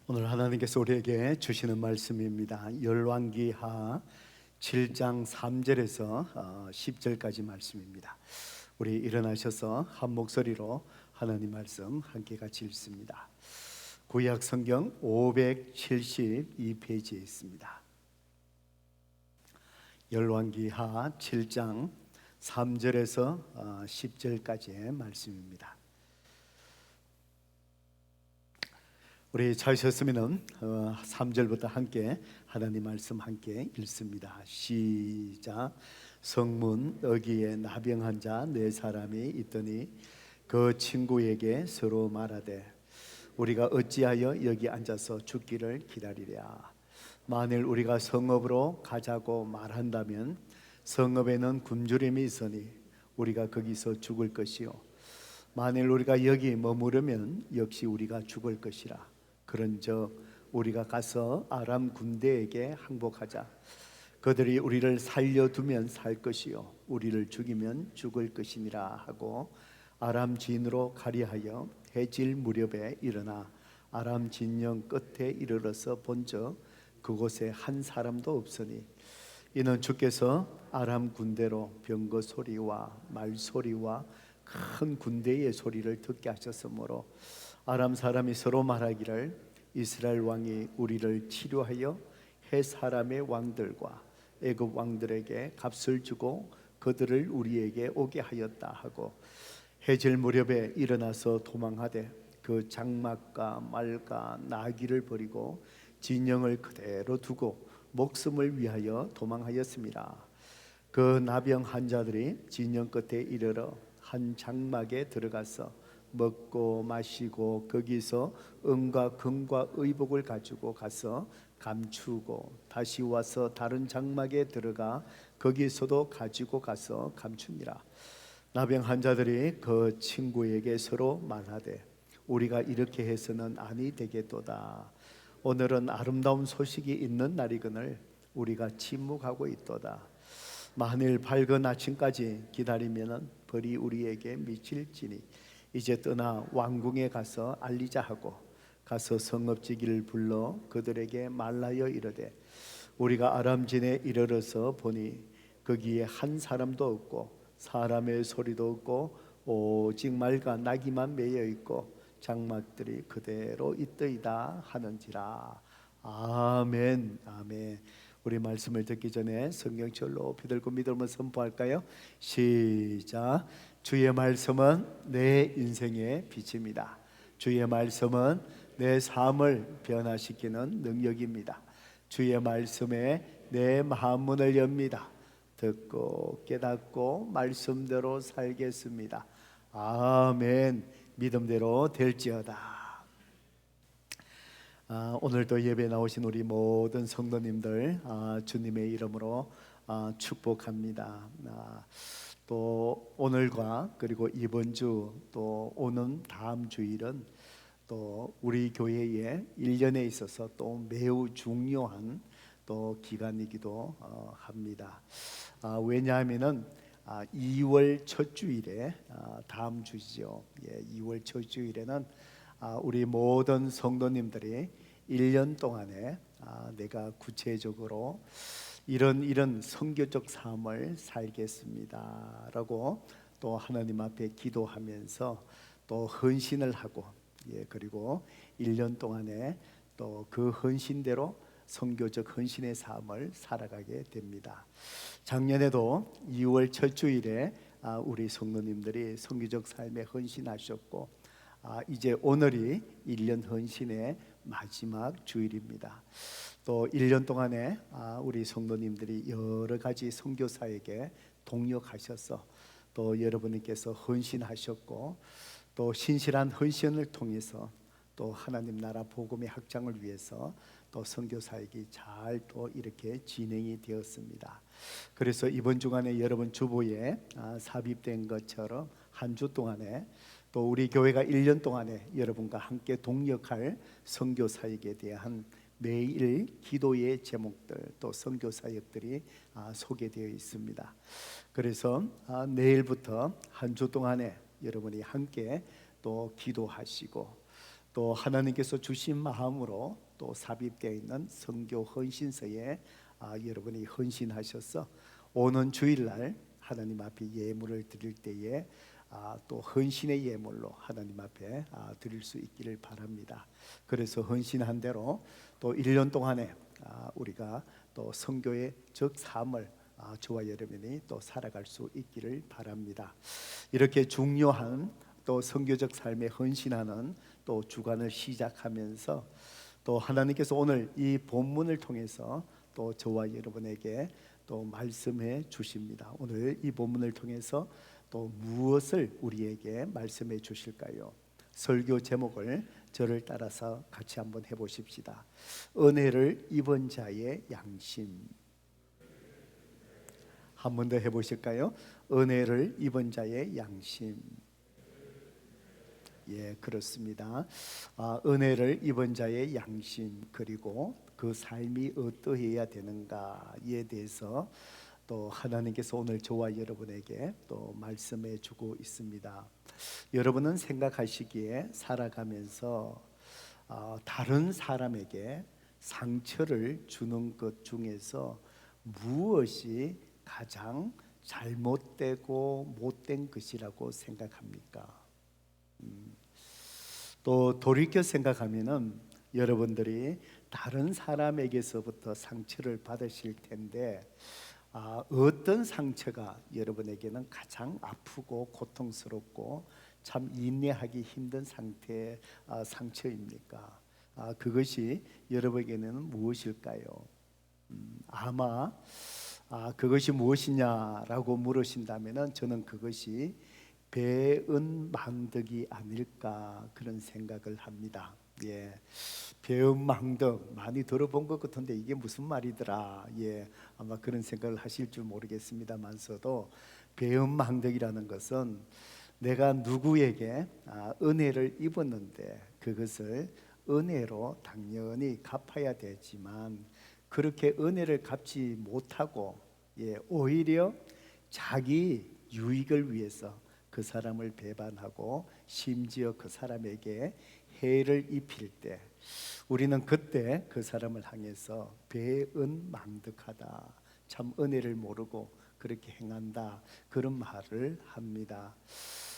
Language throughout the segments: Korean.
오늘 하나님께서 우리에게 주시는 말씀입니다. 열왕기하 7장 3절에서 10절까지 말씀입니다. 우리 일어나셔서 한 목소리로 하나님 말씀 함께 같이 읽습니다. 구약 성경 572페이지에 있습니다. 열왕기하 7장 3절에서 10절까지의 말씀입니다. 우리 찾으셨으면 3절부터 함께 하나님 말씀 함께 읽습니다. 시작. 성문 어귀에 나병한 자 네 사람이 있더니 그 친구에게 서로 말하되 우리가 어찌하여 여기 앉아서 죽기를 기다리랴. 만일 우리가 성읍으로 가자고 말한다면 성읍에는 굶주림이 있으니 우리가 거기서 죽을 것이요 만일 우리가 여기 머무르면 역시 우리가 죽을 것이라. 그런즉 우리가 가서 아람 군대에게 항복하자. 그들이 우리를 살려두면 살 것이요 우리를 죽이면 죽을 것이니라 하고 아람 진으로 가리하여 해질 무렵에 일어나 아람 진영 끝에 이르러서 본즉 그곳에 한 사람도 없으니 이는 주께서 아람 군대로 병거 소리와 말 소리와 큰 군대의 소리를 듣게 하셨으므로 아람 사람이 서로 말하기를 이스라엘 왕이 우리를 치료하여 해 사람의 왕들과 애굽 왕들에게 값을 주고 그들을 우리에게 오게 하였다 하고 해질 무렵에 일어나서 도망하되 그 장막과 말과 나귀를 버리고 진영을 그대로 두고 목숨을 위하여 도망하였습니다. 그 나병 환자들이 진영 끝에 이르러 한 장막에 들어가서 먹고 마시고 거기서 은과 금과 의복을 가지고 가서 감추고 다시 와서 다른 장막에 들어가 거기서도 가지고 가서 감춥니다. 나병 환자들이 그 친구에게 서로 말하되 우리가 이렇게 해서는 아니 되겠도다. 오늘은 아름다운 소식이 있는 날이거늘 우리가 침묵하고 있도다. 만일 밝은 아침까지 기다리면 벌이 우리에게 미칠지니 이제 떠나 왕궁에 가서 알리자 하고 가서 성읍지기를 불러 그들에게 말하여 이르되 우리가 아람진에 이르러서 보니 거기에 한 사람도 없고 사람의 소리도 없고 오직 말과 나귀만 매여 있고 장막들이 그대로 있더이다 하는지라. 아멘. 아멘. 우리 말씀을 듣기 전에 성경책을 높이 들고 믿음을 선포할까요? 시작. 주의 말씀은 내 인생의 빛입니다. 주의 말씀은 내 삶을 변화시키는 능력입니다. 주의 말씀에 내 마음문을 엽니다. 듣고 깨닫고 말씀대로 살겠습니다. 아멘. 믿음대로 될지어다. 오늘도 예배 나오신 우리 모든 성도님들 주님의 이름으로 축복합니다. 또 오늘과 그리고 이번 주 또 오는 다음 주일은 또 우리 교회의 1년에 있어서 또 매우 중요한 또 기간이기도 합니다. 왜냐하면은 2월 첫 주일에 다음 주죠. 2월 첫 주일에는 우리 모든 성도님들이 1년 동안에 내가 구체적으로 이런 선교적 삶을 살겠습니다 라고 또 하나님 앞에 기도하면서 또 헌신을 하고 그리고 1년 동안에 또 그 헌신대로 선교적 헌신의 삶을 살아가게 됩니다. 작년에도 2월 첫 주일에 우리 성도님들이 선교적 삶에 헌신하셨고 이제 오늘이 1년 헌신의 마지막 주일입니다. 또 1년 동안에 우리 성도님들이 여러 가지 선교사에게 동력하셔서 또 여러분께서 헌신하셨고 또 신실한 헌신을 통해서 또 하나님 나라 복음의 확장을 위해서 또 선교사역이 잘 또 이렇게 진행이 되었습니다. 그래서 이번 주간에 여러분 주보에 삽입된 것처럼 한 주 동안에 또 우리 교회가 1년 동안에 여러분과 함께 동역할 선교사역에 대한 매일 기도의 제목들 또 선교사역들이 소개되어 있습니다. 그래서 내일부터 한 주 동안에 여러분이 함께 또 기도하시고 또 하나님께서 주신 마음으로 또 삽입되어 있는 선교 헌신서에 여러분이 헌신하셔서 오는 주일날 하나님 앞에 예물을 드릴 때에 또 헌신의 예물로 하나님 앞에 드릴 수 있기를 바랍니다. 그래서 헌신한 대로 또 1년 동안에 우리가 또 선교의 적 삶을 저와 여러분이 또 살아갈 수 있기를 바랍니다. 이렇게 중요한 또 선교적 삶에 헌신하는 또 주간을 시작하면서 또 하나님께서 오늘 이 본문을 통해서 또 저와 여러분에게 또 말씀해 주십니다. 오늘 이 본문을 통해서 또 무엇을 우리에게 말씀해 주실까요? 설교 제목을 저를 따라서 같이 한번 해보십시다. 은혜를 입은 자의 양심. 한 번 더 해보실까요? 은혜를 입은 자의 양심. 예, 그렇습니다. 은혜를 입은 자의 양심, 그리고 그 삶이 어떠해야 되는가에 대해서 또 하나님께서 오늘 저와 여러분에게 또 말씀해 주고 있습니다. 여러분은 생각하시기에 살아가면서 다른 사람에게 상처를 주는 것 중에서 무엇이 가장 잘못되고 못된 것이라고 생각합니까? 또 돌이켜 생각하면은 여러분들이 다른 사람에게서부터 상처를 받으실 텐데 어떤 상처가 여러분에게는 가장 아프고 고통스럽고 참 인내하기 힘든 상태의 상처입니까? 그것이 여러분에게는 무엇일까요? 아마 그것이 무엇이냐라고 물으신다면은 저는 그것이 배은망덕이 아닐까 그런 생각을 합니다. 예, 배은망덕 많이 들어본 것 같은데 이게 무슨 말이더라. 예, 아마 그런 생각을 하실 줄 모르겠습니다만서도 배은망덕이라는 것은 내가 누구에게 은혜를 입었는데 그것을 은혜로 당연히 갚아야 되지만 그렇게 은혜를 갚지 못하고 오히려 자기 유익을 위해서 그 사람을 배반하고 심지어 그 사람에게 해를 입힐 때 우리는 그때 그 사람을 향해서 배은망덕하다, 참 은혜를 모르고 그렇게 행한다, 그런 말을 합니다.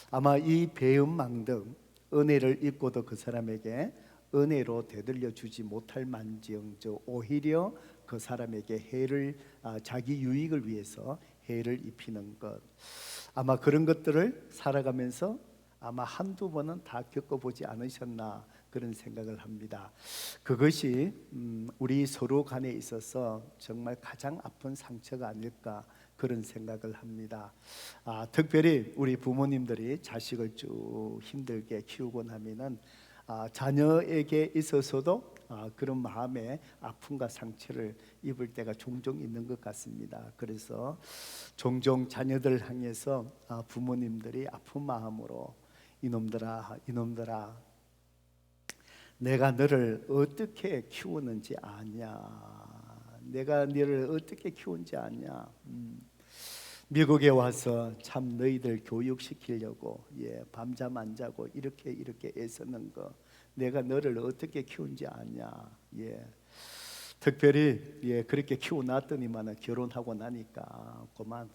아마 이 배은망덕, 은혜를 입고도 그 사람에게 은혜로 되돌려 주지 못할 만지영저 오히려 그 사람에게 해를 자기 유익을 위해서 해를 입히는 것, 아마 그런 것들을 살아가면서 아마 한두 번은 다 겪어보지 않으셨나 그런 생각을 합니다. 그것이 우리 서로 간에 있어서 정말 가장 아픈 상처가 아닐까 그런 생각을 합니다. 특별히 우리 부모님들이 자식을 쭉 힘들게 키우고 나면은 자녀에게 있어서도 그런 마음의 아픔과 상처를 입을 때가 종종 있는 것 같습니다. 그래서 종종 자녀들 향해서 부모님들이 아픈 마음으로 이놈들아 내가 너를 어떻게 키우는지 아냐, 내가 너를 어떻게 키운지 아냐, 미국에 와서 참 너희들 교육시키려고 밤잠 안 자고 이렇게 애쓰는 거 내가 너를 어떻게 키운지 아냐. 특별히 그렇게 키워놨더니만 결혼하고 나니까 그만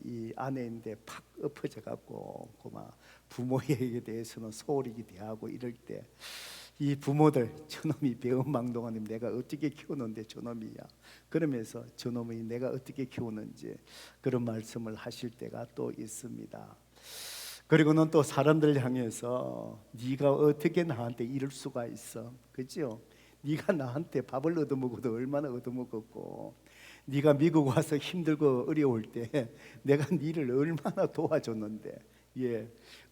이 아내인데 팍 엎어져 갖고 그만 부모에게 대해서는 소홀히 대하고 이럴 때 이 부모들 저놈이 배은망덕하님 내가 어떻게 키우는데 저놈이야 그러면서 저놈이 내가 어떻게 키우는지 그런 말씀을 하실 때가 또 있습니다. 그리고는 또 사람들 향해서 네가 어떻게 나한테 이럴 수가 있어, 그죠? 네가 나한테 밥을 얻어먹어도 얼마나 얻어먹었고 네가 미국 와서 힘들고 어려울 때 내가 네를 얼마나 도와줬는데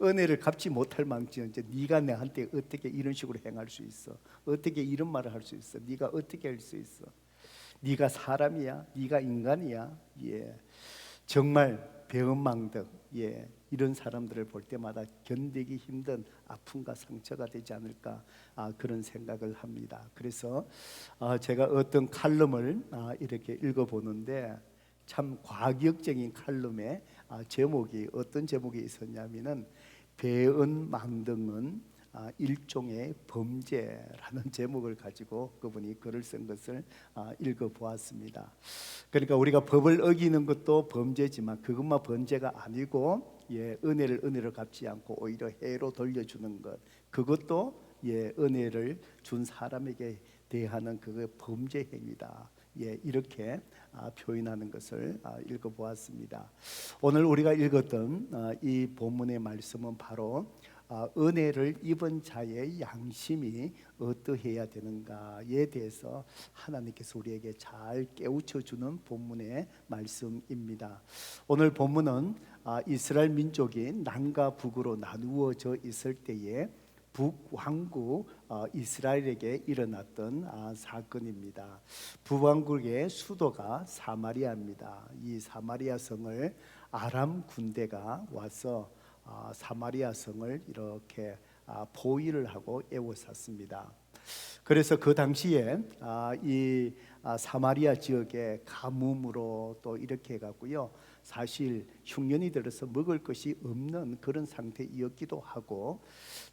은혜를 갚지 못할 망정인지 네가 내한테 어떻게 이런 식으로 행할 수 있어? 어떻게 이런 말을 할 수 있어? 네가 어떻게 할 수 있어? 네가 사람이야? 네가 인간이야? 정말 배은망덕 이런 사람들을 볼 때마다 견디기 힘든 아픔과 상처가 되지 않을까 그런 생각을 합니다. 그래서 제가 어떤 칼럼을 이렇게 읽어보는데 참 과격적인 칼럼의 제목이 어떤 제목이 있었냐면은 배은망덕은 일종의 범죄라는 제목을 가지고 그분이 글을 쓴 것을 읽어보았습니다. 그러니까 우리가 법을 어기는 것도 범죄지만 그것만 범죄가 아니고 은혜를 은혜로 갚지 않고 오히려 해로 돌려주는 것, 그것도 은혜를 준 사람에게 대하는 그거 범죄 행위다. 이렇게 표현하는 것을 읽어보았습니다. 오늘 우리가 읽었던 이 본문의 말씀은 바로 은혜를 입은 자의 양심이 어떠해야 되는가에 대해서 하나님께서 우리에게 잘 깨우쳐 주는 본문의 말씀입니다. 오늘 본문은 이스라엘 민족이 남과 북으로 나누어져 있을 때에 북왕국 이스라엘에게 일어났던 사건입니다. 북왕국의 수도가 사마리아입니다. 이 사마리아 성을 아람 군대가 와서 사마리아 성을 이렇게 포위를 하고 에워쌌습니다. 그래서 그 당시에 이 사마리아 지역의 가뭄으로 또 이렇게 해갖고요, 사실 흉년이 들어서 먹을 것이 없는 그런 상태이었기도 하고,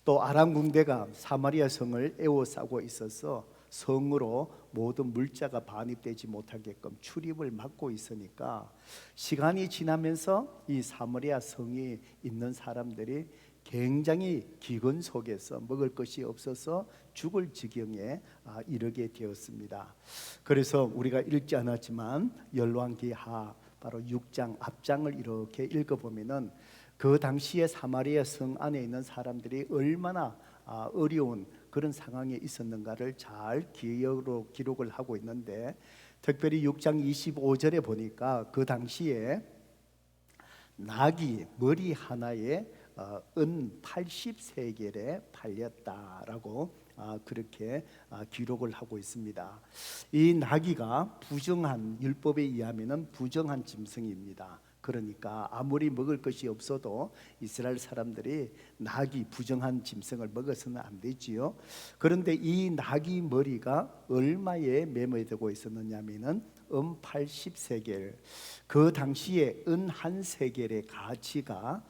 또 아람 군대가 사마리아 성을 에워싸고 있어서 성으로 모든 물자가 반입되지 못하게끔 출입을 막고 있으니까 시간이 지나면서 이 사마리아 성이 있는 사람들이 굉장히 기근 속에서 먹을 것이 없어서 죽을 지경에 이르게 되었습니다. 그래서 우리가 읽지 않았지만 열왕기하 바로 6장 앞장을 이렇게 읽어보면은 그 당시에 사마리아 성 안에 있는 사람들이 얼마나 어려운 그런 상황에 있었는가를 잘 기록을 하고 있는데, 특별히 6장 25절에 보니까 그 당시에 낙이 머리 하나에 은 80세겔에 팔렸다라고 그렇게 기록을 하고 있습니다. 이 나귀가 부정한, 율법에 의하면 부정한 짐승입니다. 그러니까 아무리 먹을 것이 없어도 이스라엘 사람들이 나귀, 부정한 짐승을 먹어서는 안 되지요. 그런데 이 나귀 머리가 얼마에 매매되고 있었느냐면은 80세겔. 그 당시에 은 한 세겔의 가치가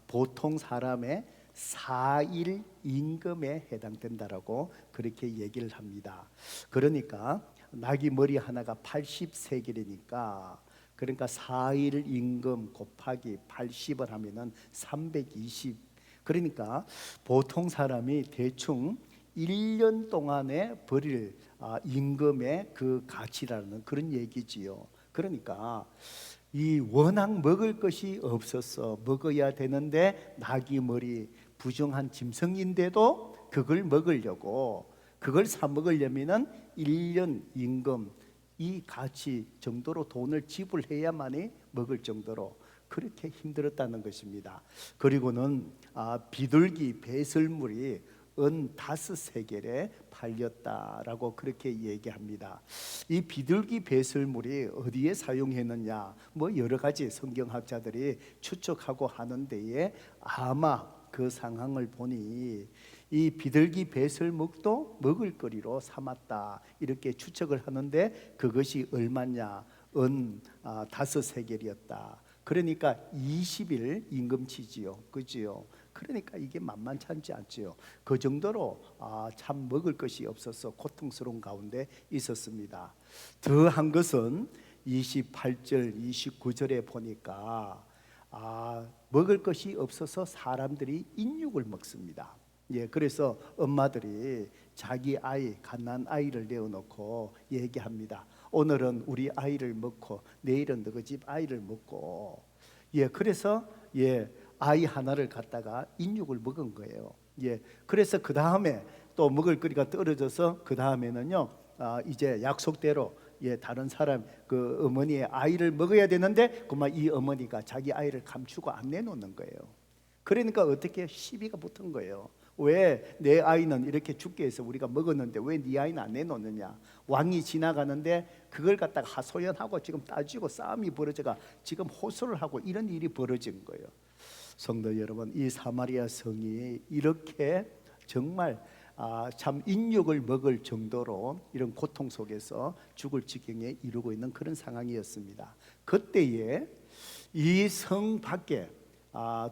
보통 사람의 4일 임금에 해당된다라고 그렇게 얘기를 합니다. 그러니까 나귀 머리 하나가 80세겔이니까, 그러니까 4일 임금 곱하기 80을 하면은 320. 그러니까 보통 사람이 대충 1년 동안에 벌일 임금의 그 가치라는 그런 얘기지요. 그러니까 이 워낙 먹을 것이 없어서 먹어야 되는데 나귀 머리, 부정한 짐승인데도 그걸 먹으려고, 그걸 사 먹으려면은 1년 임금 이 가치 정도로 돈을 지불해야만이 먹을 정도로 그렇게 힘들었다는 것입니다. 그리고는 비둘기 배설물이 은 5세겔에 팔렸다라고 그렇게 얘기합니다. 이 비둘기 배설물이 어디에 사용했느냐, 뭐 여러 가지 성경학자들이 추측하고 하는데에 아마 그 상황을 보니 이 비둘기 배설물도 먹을거리로 삼았다 이렇게 추측을 하는데, 그것이 얼마냐, 은 5세겔이었다. 그러니까 20일 임금치지요, 그지요? 그러니까 이게 만만치 않지요. 그 정도로 참 먹을 것이 없어서 고통스러운 가운데 있었습니다. 더한 것은 28절 29절에 보니까 먹을 것이 없어서 사람들이 인육을 먹습니다. 그래서 엄마들이 자기 아이, 갓난 아이를 내어놓고 얘기합니다. 오늘은 우리 아이를 먹고 내일은 너희 집 아이를 먹고. 그래서 아이 하나를 갖다가 인육을 먹은 거예요. 그래서 그 다음에 또 먹을 거리가 떨어져서 그 다음에는요, 이제 약속대로 다른 사람 그 어머니의 아이를 먹어야 되는데 그만 이 어머니가 자기 아이를 감추고 안 내놓는 거예요. 그러니까 어떻게 시비가 붙은 거예요. 왜 내 아이는 이렇게 죽게 해서 우리가 먹었는데 왜 네 아이는 안 내놓느냐. 왕이 지나가는데 그걸 갖다가 하소연하고 지금 따지고 싸움이 벌어져가 지금 호소를 하고 이런 일이 벌어진 거예요. 성도 여러분, 이 사마리아 성이 이렇게 정말 참 인육을 먹을 정도로 이런 고통 속에서 죽을 지경에 이르고 있는 그런 상황이었습니다. 그때에 이 성 밖에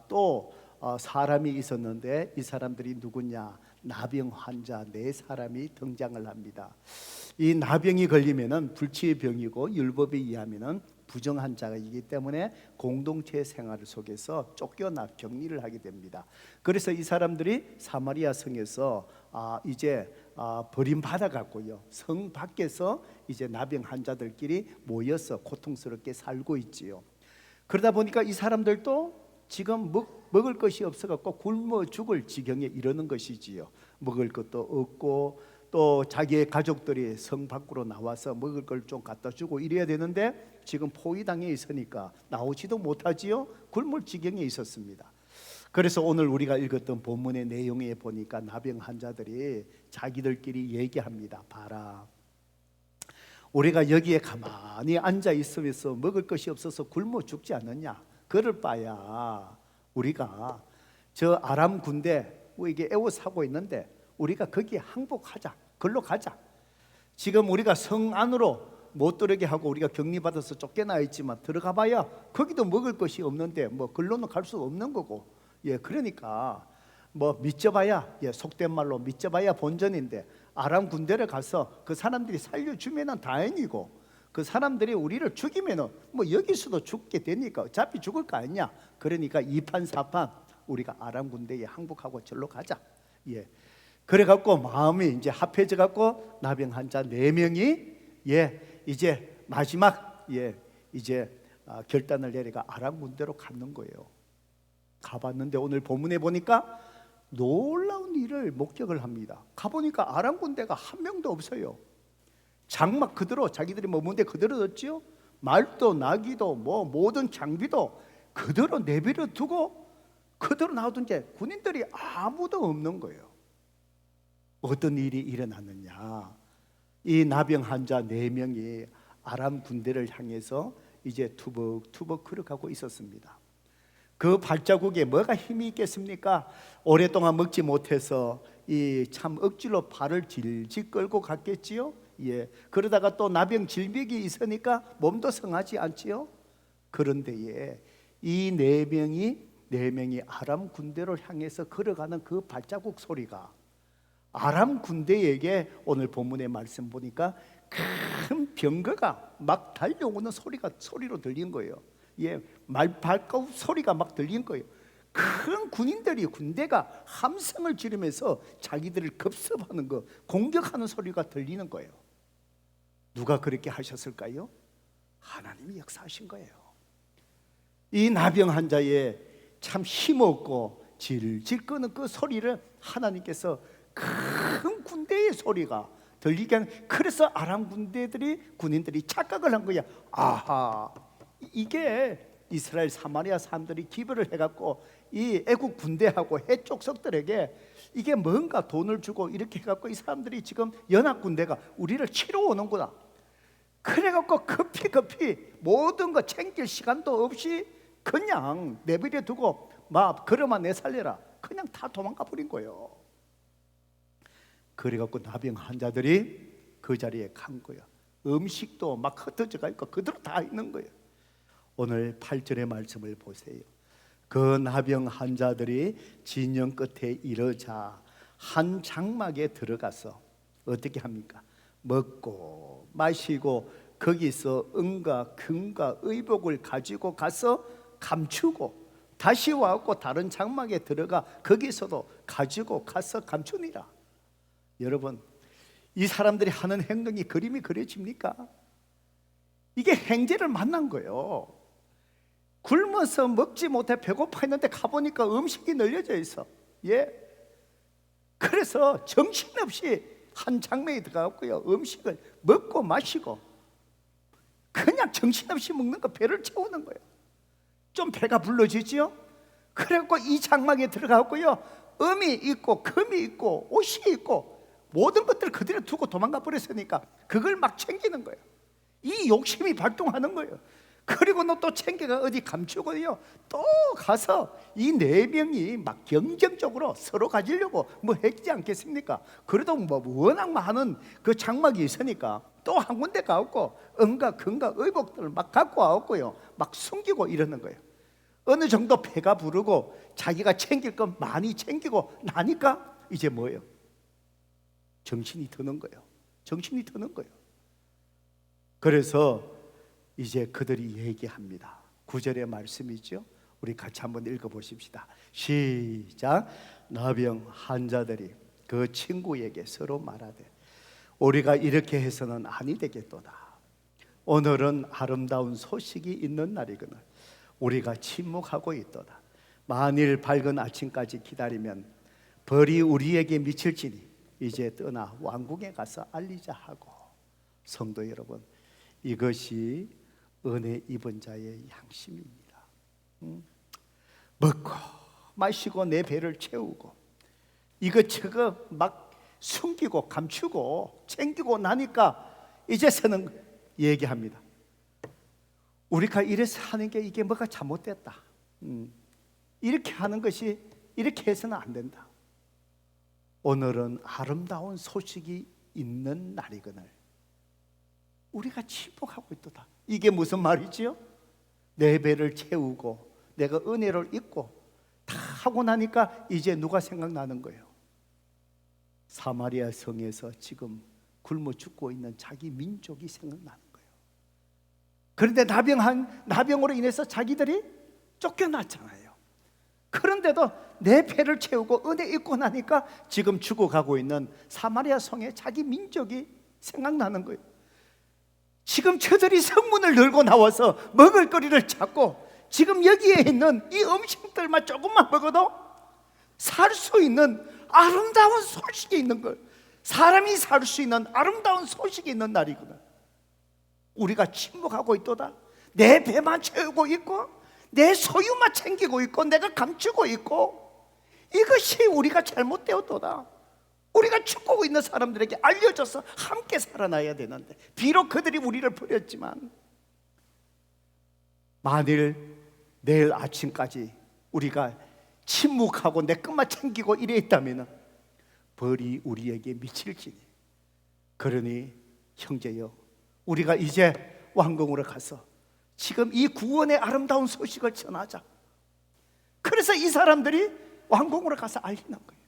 또 사람이 있었는데 이 사람들이 누구냐? 나병 환자 4사람이 등장을 합니다. 이 나병이 걸리면은 불치의 병이고 율법에 의하면은 부정한 자이기 때문에 공동체 생활 속에서 쫓겨나 격리를 하게 됩니다. 그래서 이 사람들이 사마리아 성에서 이제 버림받아 갖고요, 성 밖에서 이제 나병 환자들끼리 모여서 고통스럽게 살고 있지요. 그러다 보니까 이 사람들도 지금 먹을 것이 없어 갖고 굶어 죽을 지경에 이르는 것이지요. 먹을 것도 없고 또 자기의 가족들이 성 밖으로 나와서 먹을 걸 좀 갖다 주고 이래야 되는데 지금 포위당해 있으니까 나오지도 못하지요. 굶을 지경에 있었습니다. 그래서 오늘 우리가 읽었던 본문의 내용에 보니까 나병 환자들이 자기들끼리 얘기합니다. 봐라, 우리가 여기에 가만히 앉아 있으면서 먹을 것이 없어서 굶어 죽지 않느냐? 그럴 바야 우리가 저 아람 군대 이게 애워싸고 있는데 우리가 거기에 항복하자. 걸로 가자. 지금 우리가 성 안으로 못 들어게 하고 우리가 격리받아서 쫓겨나 있지만 들어가 봐야 거기도 먹을 것이 없는데 뭐 걸로는 갈 수 없는 거고, 그러니까 뭐 믿져봐야, 속된 말로 믿져봐야 본전인데 아람 군대를 가서 그 사람들이 살려주면은 다행이고 그 사람들이 우리를 죽이면은 뭐 여기서도 죽게 되니까 어차피 죽을 거 아니냐. 그러니까 이판사판 우리가 아람 군대에 항복하고 절로 가자. 그래갖고 마음이 이제 합해져 갖고 나병 환자 4명이 이제 마지막 이제 결단을 내려가 아람 군대로 가는 거예요. 가봤는데 오늘 본문에 보니까 놀라운 일을 목격을 합니다. 가보니까 아람 군대가 한 명도 없어요. 장막 그대로 자기들이 머문 데 그대로 뒀지요. 말도 나귀도 뭐 모든 장비도 그대로 내버려 두고 그대로 놔둔 게 군인들이 아무도 없는 거예요. 어떤 일이 일어났느냐? 이 나병 환자 4명이 아람 군대를 향해서 이제 투벅투벅 걸어가고 있었습니다. 그 발자국에 뭐가 힘이 있겠습니까? 오랫동안 먹지 못해서 이 참 억지로 발을 질질 끌고 갔겠지요. 그러다가 또 나병 질병이 있으니까 몸도 성하지 않지요. 그런데 이 4명이 아람 군대를 향해서 걸어가는 그 발자국 소리가 아람 군대에게 오늘 본문의 말씀 보니까 큰 병거가 막 달려오는 소리로 들린 거예요. 말발가우 소리가 막 들린 거예요. 큰 군대가 함성을 지르면서 자기들을 급습하는 거, 공격하는 소리가 들리는 거예요. 누가 그렇게 하셨을까요? 하나님이 역사하신 거예요. 이 나병 환자의 참 힘없고 질질 끄는 그 소리를 하나님께서 큰 군대의 소리가 들리게 하는, 그래서 아람 군인들이 착각을 한 거야. 아하, 이게 이스라엘 사마리아 사람들이 기별을 해갖고 이 애국 군대하고 해족속들에게 이게 뭔가 돈을 주고 이렇게 해갖고 이 사람들이 지금 연합 군대가 우리를 치러 오는구나. 그래갖고 급히 모든 거 챙길 시간도 없이 그냥 내버려 두고 막 걸어만 내살려라, 그냥 다 도망가 버린 거예요. 그래갖고 나병 환자들이 그 자리에 간 거예요. 음식도 막 흩어져가 있고 그대로 다 있는 거예요. 오늘 8절의 말씀을 보세요. 그 나병 환자들이 진영 끝에 이르자 한 장막에 들어가서 어떻게 합니까? 먹고 마시고 거기서 은과 금과 의복을 가지고 가서 감추고 다시 와갖고 다른 장막에 들어가 거기서도 가지고 가서 감추니라. 여러분, 이 사람들이 하는 행동이 그림이 그려집니까? 이게 행제를 만난 거예요. 굶어서 먹지 못해 배고파했는데 가보니까 음식이 널려져 있어. 그래서 정신없이 한 장막에 들어가고요, 음식을 먹고 마시고 그냥 정신없이 먹는 거, 배를 채우는 거예요. 좀 배가 불러지지요. 그래갖고 이 장막에 들어가고요, 음이 있고 금이 있고 옷이 있고 모든 것들을 그대로 두고 도망가 버렸으니까 그걸 막 챙기는 거예요. 이 욕심이 발동하는 거예요. 그리고 너 또 챙겨가 어디 감추고요, 또 가서 이 4명이 막 경쟁적으로 서로 가지려고 뭐 했지 않겠습니까? 그래도 뭐 워낙 많은 그 장막이 있으니까 또 한 군데 가고 은과 금과 의복들을 막 갖고 와갖고요 막 숨기고 이러는 거예요. 어느 정도 배가 부르고 자기가 챙길 건 많이 챙기고 나니까 이제 뭐예요? 정신이 드는 거예요. 정신이 드는 거예요. 그래서 이제 그들이 얘기합니다. 9절의 말씀이죠. 우리 같이 한번 읽어보십시다. 시작. 나병 환자들이 그 친구에게 서로 말하되 우리가 이렇게 해서는 아니 되겠도다. 오늘은 아름다운 소식이 있는 날이거늘 우리가 침묵하고 있도다. 만일 밝은 아침까지 기다리면 벌이 우리에게 미칠지니 이제 떠나 왕궁에 가서 알리자 하고. 성도 여러분, 이것이 은혜 입은 자의 양심입니다. 먹고 마시고 내 배를 채우고 이것저것 막 숨기고 감추고 챙기고 나니까 이제서는 얘기합니다. 우리가 이래서 하는 게 이게 뭐가 잘못됐다. 이렇게 하는 것이 이렇게 해서는 안 된다. 오늘은 아름다운 소식이 있는 날이거늘 우리가 침묵하고 있도다. 이게 무슨 말이지요? 내 배를 채우고 내가 은혜를 입고 다 하고 나니까 이제 누가 생각나는 거예요? 사마리아 성에서 지금 굶어 죽고 있는 자기 민족이 생각나는 거예요. 그런데 나병으로 인해서 자기들이 쫓겨났잖아요. 그런데도 내 배를 채우고 은혜 입고 나니까 지금 죽어가고 있는 사마리아 성의 자기 민족이 생각나는 거예요. 지금 저들이 성문을 열고 나와서 먹을 거리를 찾고 지금 여기에 있는 이 음식들만 조금만 먹어도 살 수 있는 아름다운 소식이 있는 걸, 사람이 살 수 있는 아름다운 소식이 있는 날이구나. 우리가 침묵하고 있도다. 내 배만 채우고 있고 내 소유만 챙기고 있고 내가 감추고 있고 이것이 우리가 잘못되었도다. 우리가 죽고 있는 사람들에게 알려줘서 함께 살아나야 되는데 비록 그들이 우리를 버렸지만 만일 내일 아침까지 우리가 침묵하고 내 것만 챙기고 이래 있다면 벌이 우리에게 미칠지니 그러니 형제여 우리가 이제 왕궁으로 가서 지금 이 구원의 아름다운 소식을 전하자. 그래서 이 사람들이 왕궁으로 가서 알리는 거예요.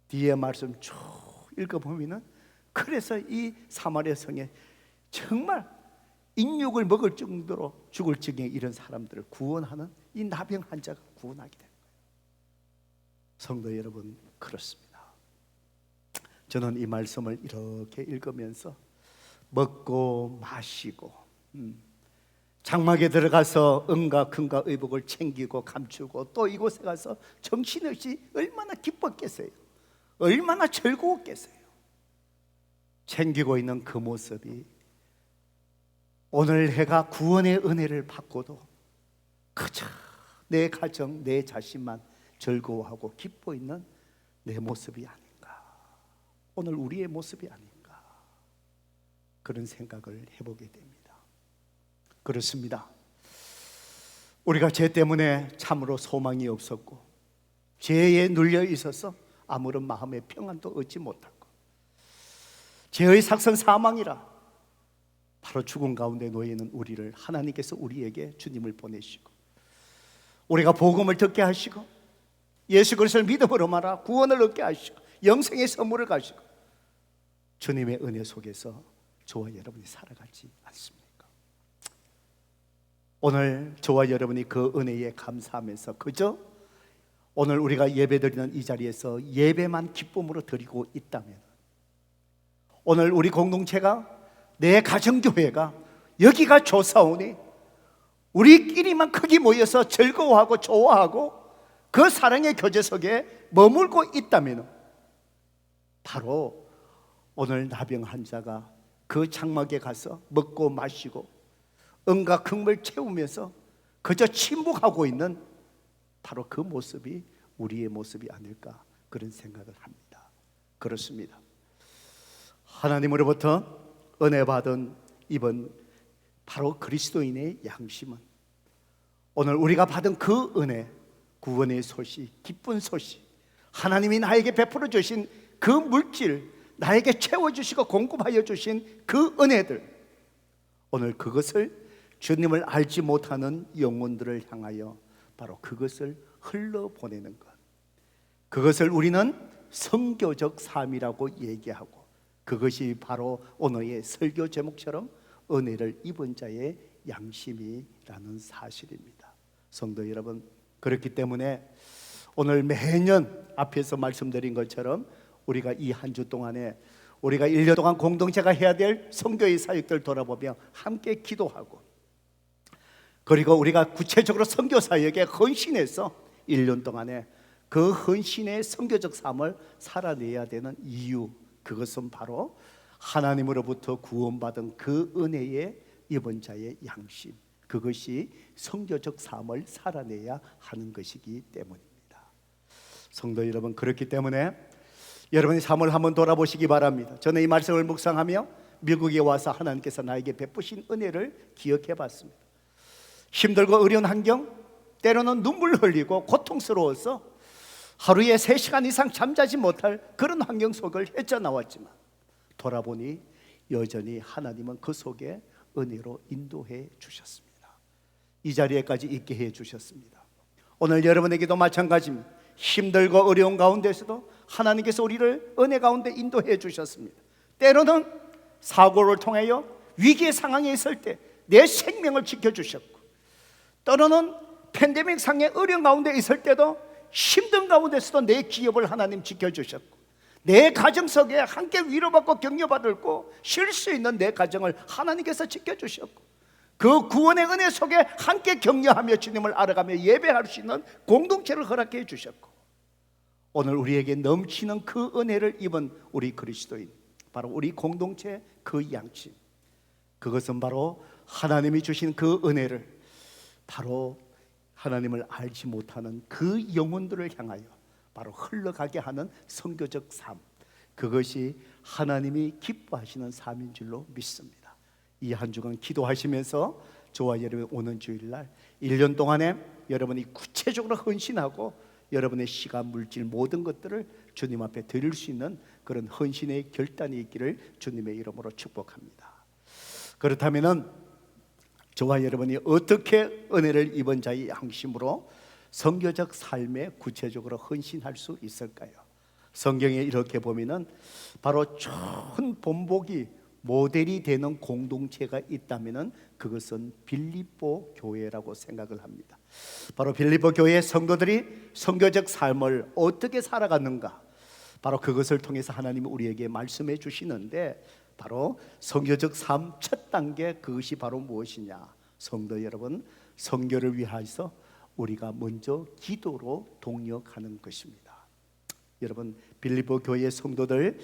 뒤에 말씀 쭉 읽어보면 그래서 이 사마리아 성에 정말 인육을 먹을 정도로 죽을 지경에 이런 사람들을 구원하는 이 나병 환자가 구원하게 되는 거예요. 성도 여러분, 그렇습니다. 저는 이 말씀을 이렇게 읽으면서 먹고 마시고 장막에 들어가서 은과 금과 의복을 챙기고 감추고 또 이곳에 가서 정신없이 얼마나 기뻤겠어요. 얼마나 즐거웠겠어요. 챙기고 있는 그 모습이 오늘 해가 구원의 은혜를 받고도 그저 내 가정, 내 자신만 즐거워하고 기뻐 있는 내 모습이 아닌가, 오늘 우리의 모습이 아닌가, 그런 생각을 해보게 됩니다. 그렇습니다. 우리가 죄 때문에 참으로 소망이 없었고 죄에 눌려 있어서 아무런 마음의 평안도 얻지 못하고 죄의 삭선 사망이라 바로 죽음 가운데 놓여 있는 우리를 하나님께서 우리에게 주님을 보내시고 우리가 복음을 듣게 하시고 예수 그리스도를 믿음으로 말아 구원을 얻게 하시고 영생의 선물을 가시고 주님의 은혜 속에서 저와 여러분이 살아가지 않습니까? 오늘 저와 여러분이 그 은혜에 감사하면서 그저 오늘 우리가 예배드리는 이 자리에서 예배만 기쁨으로 드리고 있다면 오늘 우리 공동체가 내 가정교회가 여기가 좋사오니 우리끼리만 크게 모여서 즐거워하고 좋아하고 그 사랑의 교제 속에 머물고 있다면 바로 오늘 나병 환자가 그 장막에 가서 먹고 마시고 은과 금을 채우면서 그저 침묵하고 있는 바로 그 모습이 우리의 모습이 아닐까, 그런 생각을 합니다. 그렇습니다. 하나님으로부터 은혜 받은 이번 바로 그리스도인의 양심은 오늘 우리가 받은 그 은혜, 구원의 소식, 기쁜 소식, 하나님이 나에게 베풀어 주신 그 물질, 나에게 채워주시고 공급하여 주신 그 은혜들, 오늘 그것을 주님을 알지 못하는 영혼들을 향하여 바로 그것을 흘러보내는 것, 그것을 우리는 선교적 삶이라고 얘기하고, 그것이 바로 오늘의 설교 제목처럼 은혜를 입은 자의 양심이라는 사실입니다. 성도 여러분, 그렇기 때문에 오늘 매년 앞에서 말씀드린 것처럼 우리가 이 한 주 동안에 우리가 1년 동안 공동체가 해야 될 선교의 사역들 돌아보며 함께 기도하고, 그리고 우리가 구체적으로 선교 사역에 헌신해서 1년 동안에 그 헌신의 선교적 삶을 살아내야 되는 이유, 그것은 바로 하나님으로부터 구원받은 그 은혜의 입은 자의 양심, 그것이 선교적 삶을 살아내야 하는 것이기 때문입니다. 성도 여러분, 그렇기 때문에 여러분의 삶을 한번 돌아보시기 바랍니다. 저는 이 말씀을 묵상하며 미국에 와서 하나님께서 나에게 베푸신 은혜를 기억해 봤습니다. 힘들고 어려운 환경, 때로는 눈물 흘리고 고통스러워서 하루에 3시간 이상 잠자지 못할 그런 환경 속을 헤쳐나왔지만 돌아보니 여전히 하나님은 그 속에 은혜로 인도해 주셨습니다. 이 자리에까지 있게 해 주셨습니다. 오늘 여러분에게도 마찬가지입니다. 힘들고 어려운 가운데서도 하나님께서 우리를 은혜 가운데 인도해 주셨습니다. 때로는 사고를 통하여 위기의 상황에 있을 때 내 생명을 지켜주셨고, 때로는 팬데믹 상의 어려운 가운데 있을 때도 힘든 가운데서도 내 기업을 하나님 지켜주셨고, 내 가정 속에 함께 위로받고 격려받고 쉴 수 있는 내 가정을 하나님께서 지켜주셨고, 그 구원의 은혜 속에 함께 격려하며 주님을 알아가며 예배할 수 있는 공동체를 허락해 주셨고, 오늘 우리에게 넘치는 그 은혜를 입은 우리 그리스도인, 바로 우리 공동체 그 양심, 그것은 바로 하나님이 주신 그 은혜를 바로 하나님을 알지 못하는 그 영혼들을 향하여 바로 흘러가게 하는 선교적 삶, 그것이 하나님이 기뻐하시는 삶인 줄로 믿습니다. 이 한 주간 기도하시면서 저와 여러분 오는 주일날 1년 동안에 여러분이 구체적으로 헌신하고 여러분의 시간, 물질 모든 것들을 주님 앞에 드릴 수 있는 그런 헌신의 결단이 있기를 주님의 이름으로 축복합니다. 그렇다면은 저와 여러분이 어떻게 은혜를 입은 자의 양심으로 선교적 삶에 구체적으로 헌신할 수 있을까요? 성경에 이렇게 보면은 바로 좋은 본보기 모델이 되는 공동체가 있다면은 그것은 빌립보 교회라고 생각을 합니다. 바로 빌립보 교회 성도들이 선교적 삶을 어떻게 살아갔는가, 바로 그것을 통해서 하나님이 우리에게 말씀해 주시는데, 바로 선교적 삶 첫 단계, 그것이 바로 무엇이냐? 성도 여러분, 선교를 위하여서 우리가 먼저 기도로 동력하는 것입니다. 여러분, 빌립보 교회 성도들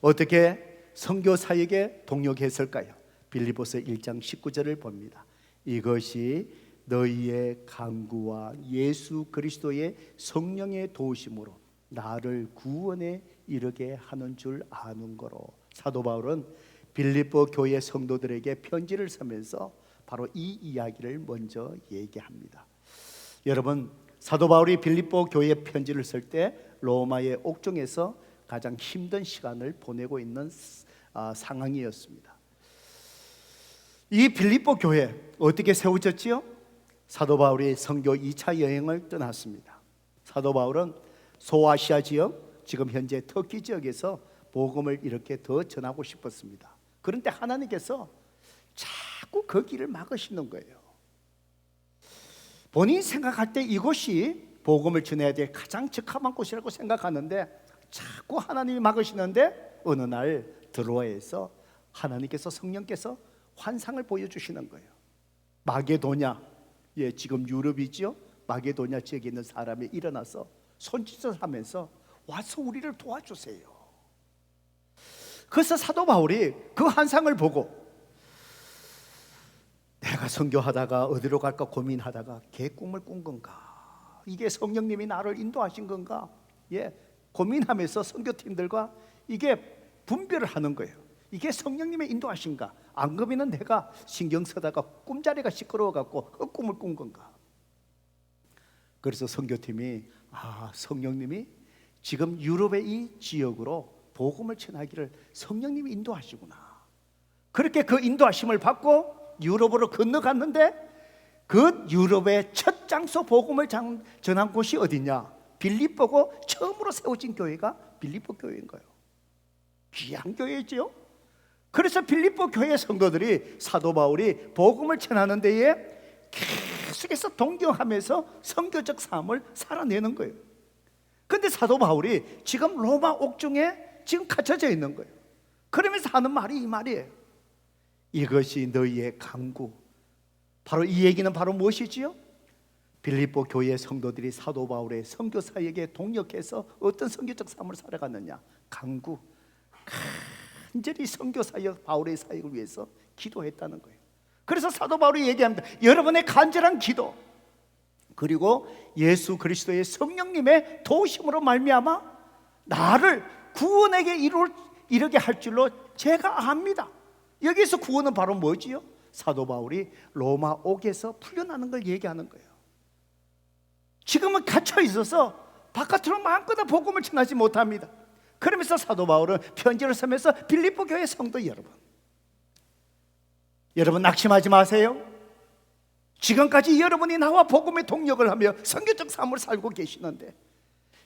어떻게 선교 사역에 동력했을까요? 빌립보서 1장 19절을 봅니다. 이것이 너희의 간구와 예수 그리스도의 성령의 도우심으로 나를 구원에 이르게 하는 줄 아는 거로. 사도 바울은 빌립보 교회 성도들에게 편지를 쓰면서 바로 이 이야기를 먼저 얘기합니다. 여러분, 사도 바울이 빌립보 교회에 편지를 쓸 때 로마의 옥중에서 가장 힘든 시간을 보내고 있는 상황이었습니다. 이 빌립보 교회 어떻게 세워졌지요? 사도 바울이 선교 2차 여행을 떠났습니다. 사도 바울은 소아시아 지역, 지금 현재 터키 지역에서 복음을 이렇게 더 전하고 싶었습니다. 그런데 하나님께서 자꾸 그 길을 막으시는 거예요. 본인이 생각할 때 이곳이 복음을 전해야 될 가장 적합한 곳이라고 생각하는데 자꾸 하나님이 막으시는데, 어느 날 드로아에서 하나님께서, 성령께서 환상을 보여주시는 거예요. 마게도냐, 지금 유럽이죠. 마게도냐 지역에 있는 사람이 일어나서 손짓을 하면서 와서 우리를 도와주세요. 그래서 사도 바울이 그 환상을 보고 내가 선교하다가 어디로 갈까 고민하다가 개꿈을 꾼 건가, 이게 성령님이 나를 인도하신 건가, 고민하면서 선교팀들과 이게 분별을 하는 거예요. 이게 성령님의 인도하신가, 안 그러면 내가 신경 쓰다가 꿈자리가 시끄러워갖고 헛꿈을 꾼 건가. 그래서 선교팀이 성령님이 지금 유럽의 이 지역으로 복음을 전하기를 성령님이 인도하시구나. 그렇게 그 인도하심을 받고 유럽으로 건너갔는데 그 유럽의 첫 장소 복음을 전한 곳이 어디냐? 빌립보고 처음으로 세워진 교회가 빌립보 교회인 거예요. 귀한 교회죠. 그래서 빌립보 교회 성도들이 사도 바울이 복음을 전하는 데에 계속해서 동경하면서 선교적 삶을 살아내는 거예요. 근데 사도 바울이 지금 로마 옥중에 지금 갇혀져 있는 거예요. 그러면서 하는 말이 이 말이에요. 이것이 너희의 강구. 바로 이 얘기는 바로 무엇이지요? 빌립보 교회 성도들이 사도 바울의 선교 사역에 동역해서 어떤 선교적 삶을 살아갔느냐? 강구, 간절히 선교 사역, 바울의 사역을 위해서 기도했다는 거예요. 그래서 사도 바울이 얘기합니다. 여러분의 간절한 기도, 그리고 예수 그리스도의 성령님의 도우심으로 말미암아 나를 구원에게 이르게 할 줄로 제가 압니다. 여기서 구원은 바로 뭐지요? 사도 바울이 로마 옥에서 풀려나는 걸 얘기하는 거예요. 지금은 갇혀 있어서 바깥으로 마음껏 복음을 전하지 못합니다. 그러면서 사도 바울은 편지를 쓰면서 빌립보 교회 성도 여러분 낙심하지 마세요. 지금까지 여러분이 나와 복음의 동역을 하며 선교적 삶을 살고 계시는데,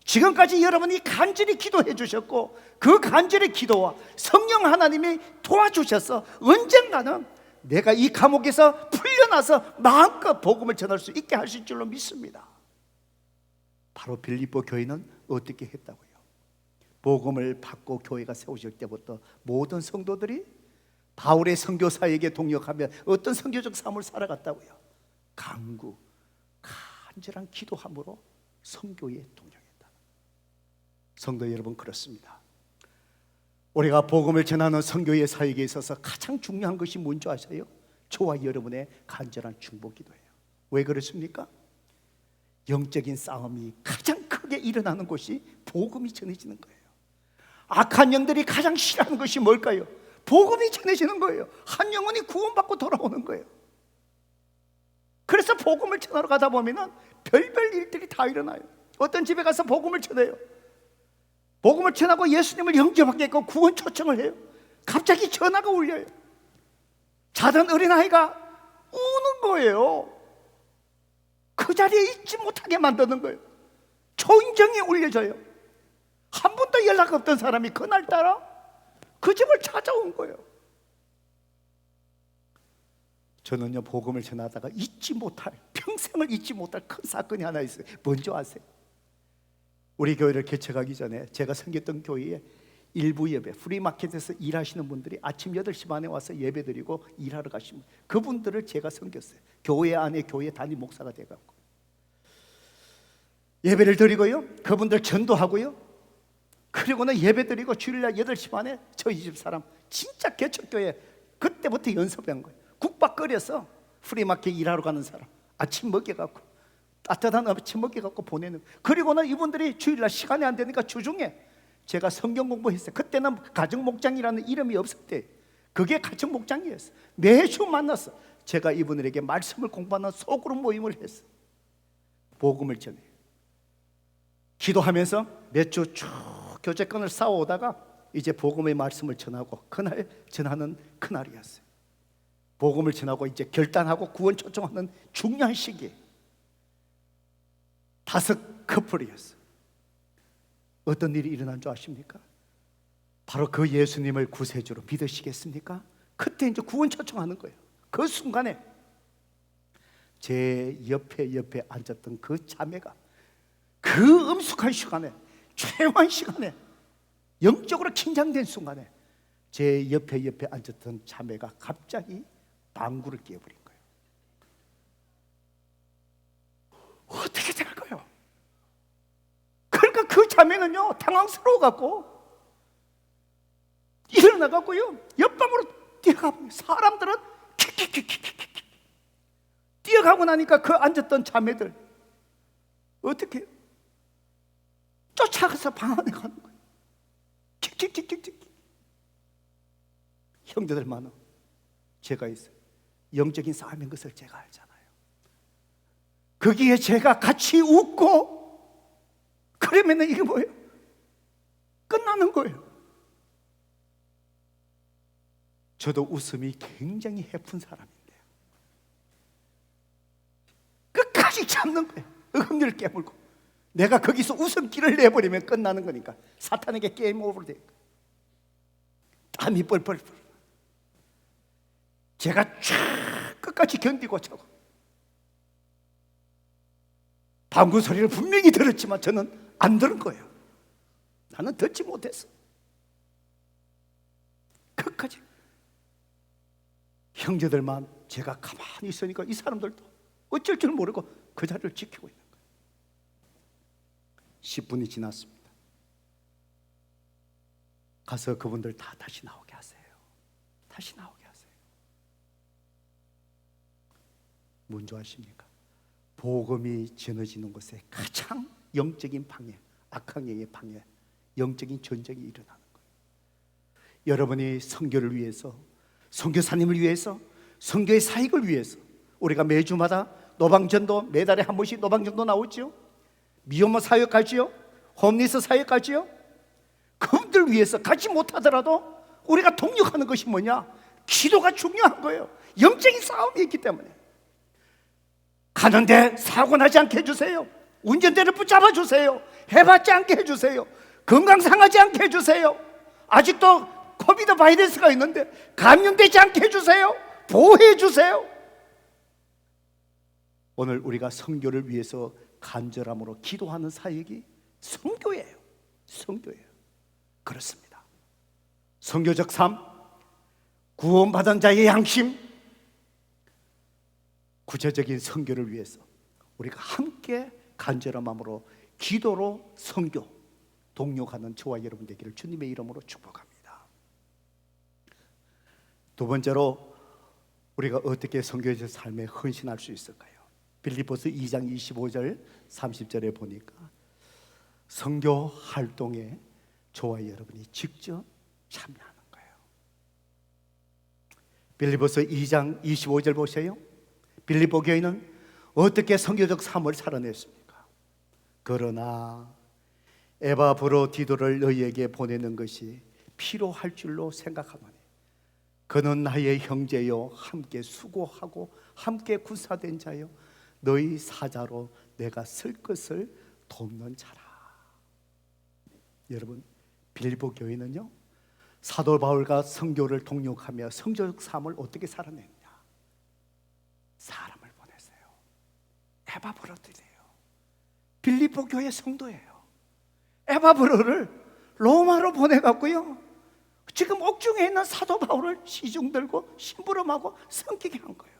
지금까지 여러분이 간절히 기도해 주셨고 그 간절히 기도와 성령 하나님이 도와주셔서 언젠가는 내가 이 감옥에서 풀려나서 마음껏 복음을 전할 수 있게 하실 줄로 믿습니다. 바로 빌립보 교회는 어떻게 했다고요? 복음을 받고 교회가 세우실 때부터 모든 성도들이 바울의 선교사에게 동역하며 어떤 선교적 삶을 살아갔다고요? 간구, 간절한 기도함으로 선교에 동역했다. 성도 여러분, 그렇습니다. 우리가 복음을 전하는 선교의 사역에 있어서 가장 중요한 것이 뭔지 아세요? 저와 여러분의 간절한 중보 기도예요. 왜 그렇습니까? 영적인 싸움이 가장 크게 일어나는 곳이 복음이 전해지는 거예요. 악한 영들이 가장 싫어하는 것이 뭘까요? 복음이 전해지는 거예요. 한 영혼이 구원받고 돌아오는 거예요. 그래서 복음을 전하러 가다 보면 별별 일들이 다 일어나요. 어떤 집에 가서 복음을 전해요. 복음을 전하고 예수님을 영접하겠고 구원 초청을 해요. 갑자기 전화가 울려요. 자던 어린아이가 우는 거예요. 그 자리에 있지 못하게 만드는 거예요. 초인종이 울려져요. 한 번도 연락 없던 사람이 그날따라 그 집을 찾아온 거예요. 저는요, 복음을 전하다가 평생을 잊지 못할 큰 사건이 하나 있어요. 뭔지 아세요? 우리 교회를 개척하기 전에 제가 섬겼던 교회에 일부 예배, 프리마켓에서 일하시는 분들이 아침 8시 반에 와서 예배 드리고 일하러 가시면 그분들을 제가 섬겼어요. 교회 안에 교회 담임 목사가 돼갖고 예배를 드리고요, 그분들 전도하고요, 그리고는 예배 드리고 주일날 8시 반에 저희 집 사람 진짜 개척교회 그때부터 연습한 거예요. 국밥 끓여서 프리마켓 일하러 가는 사람 아침 먹여갖고 따뜻한 아침 먹여갖고 보내는. 그리고는 이분들이 주일날 시간이 안 되니까 주중에 제가 성경 공부했어요. 그때는 가정 목장이라는 이름이 없었대요. 그게 가정 목장이었어요. 매주 만나서 제가 이분들에게 말씀을 공부하는 소그룹 모임을 했어요. 복음을 전해요. 기도하면서 몇 주 쭉 교제권을 쌓아오다가 이제 복음의 말씀을 전하고 그날 전하는 그날이었어요. 복음을 전하고 이제 결단하고 구원 초청하는 중요한 시기에 5 커플이었어요. 어떤 일이 일어난 줄 아십니까? 바로 그 예수님을 구세주로 믿으시겠습니까? 그때 이제 구원 초청하는 거예요. 그 순간에 제 옆에 앉았던 그 자매가 그 엄숙한 시간에, 최후한 시간에, 영적으로 긴장된 순간에 제 옆에 앉았던 자매가 갑자기 방구를 깨버린 거예요. 어떻게 될까요? 그러니까 그 자매는요, 당황스러워갖고 일어나갖고요, 옆방으로 뛰어가고, 사람들은 킥킥킥킥킥 뛰어가고 나니까 그 앉았던 자매들 어떻게 쫓아가서 방 안에 가는 거예요. 킥킥킥킥킥. 형제들만은 제가 있어요. 영적인 싸움인 것을 제가 알잖아요. 거기에 제가 같이 웃고 그러면 이게 뭐예요? 끝나는 거예요. 저도 웃음이 굉장히 해픈 사람인데요, 잡는 거예요. 어금니를 깨물고. 내가 거기서 웃음기를 내버리면 끝나는 거니까. 사탄에게 게임 오버 돼. 땀이 뻘뻘. 제가 쫙 끝까지 견디고 차고. 방구 소리를 분명히 들었지만 저는 안 들은 거예요. 나는 듣지 못했어. 끝까지. 형제들만 제가 가만히 있으니까 이 사람들도 어쩔 줄 모르고 그 자리를 지키고 있는 거예요. 10분이 지났습니다. 가서 그분들 다 다시 나오게 하세요. 다시 나오게 하세요. 뭔지 아십니까? 복음이 전해지는 곳에 가장 영적인 방해, 악한 영의 방해, 영적인 전쟁이 일어나는 거예요. 여러분이 선교를 위해서, 선교사님을 위해서, 선교의 사역을 위해서 우리가 매주마다 노방전도, 매달에 한 번씩 노방전도 나오죠. 미혼모 사역 가지요, 홈리스 사역 가지요. 그분들 위해서 가지 못하더라도 우리가 동력하는 것이 뭐냐? 기도가 중요한 거예요. 영적인 싸움이 있기 때문에. 가는데 사고 나지 않게 해주세요. 운전대를 붙잡아 주세요. 해받지 않게 해주세요. 건강 상하지 않게 해주세요. 아직도 코비드 바이러스가 있는데 감염되지 않게 해주세요. 보호해 주세요. 오늘 우리가 선교를 위해서 간절함으로 기도하는 사역이 선교예요. 선교예요. 그렇습니다. 선교적 삶, 구원받은 자의 양심, 구체적인 선교를 위해서 우리가 함께 간절한 마음으로 기도로 선교 동력하는 저와 여러분 되기를 주님의 이름으로 축복합니다. 두 번째로 우리가 어떻게 선교의 삶에 헌신할 수 있을까요? 빌립보서 2장 25절 30절에 보니까 선교 활동에 저와 여러분이 직접 참여하는 거예요. 빌립보서 2장 25절 보세요. 빌립보 교회는 어떻게 선교적 삶을 살아냈습니까? 그러나 에바브로디도를 너희에게 보내는 것이 필요할 줄로 생각하노니 그는 나의 형제요 함께 수고하고 함께 군사된 자요 너희 사자로 내가 쓸 것을 돕는 자라. 여러분, 빌립보 교회는요 사도 바울과 선교를 동력하며 선교적 삶을 어떻게 살아냈냐? 사람을 보냈어요. 에바브로들이에요. 빌립보 교회 성도예요. 에바브로를 로마로 보내갖고요 지금 옥중에 있는 사도 바울을 시중 들고 심부름하고 섬기게 한 거예요.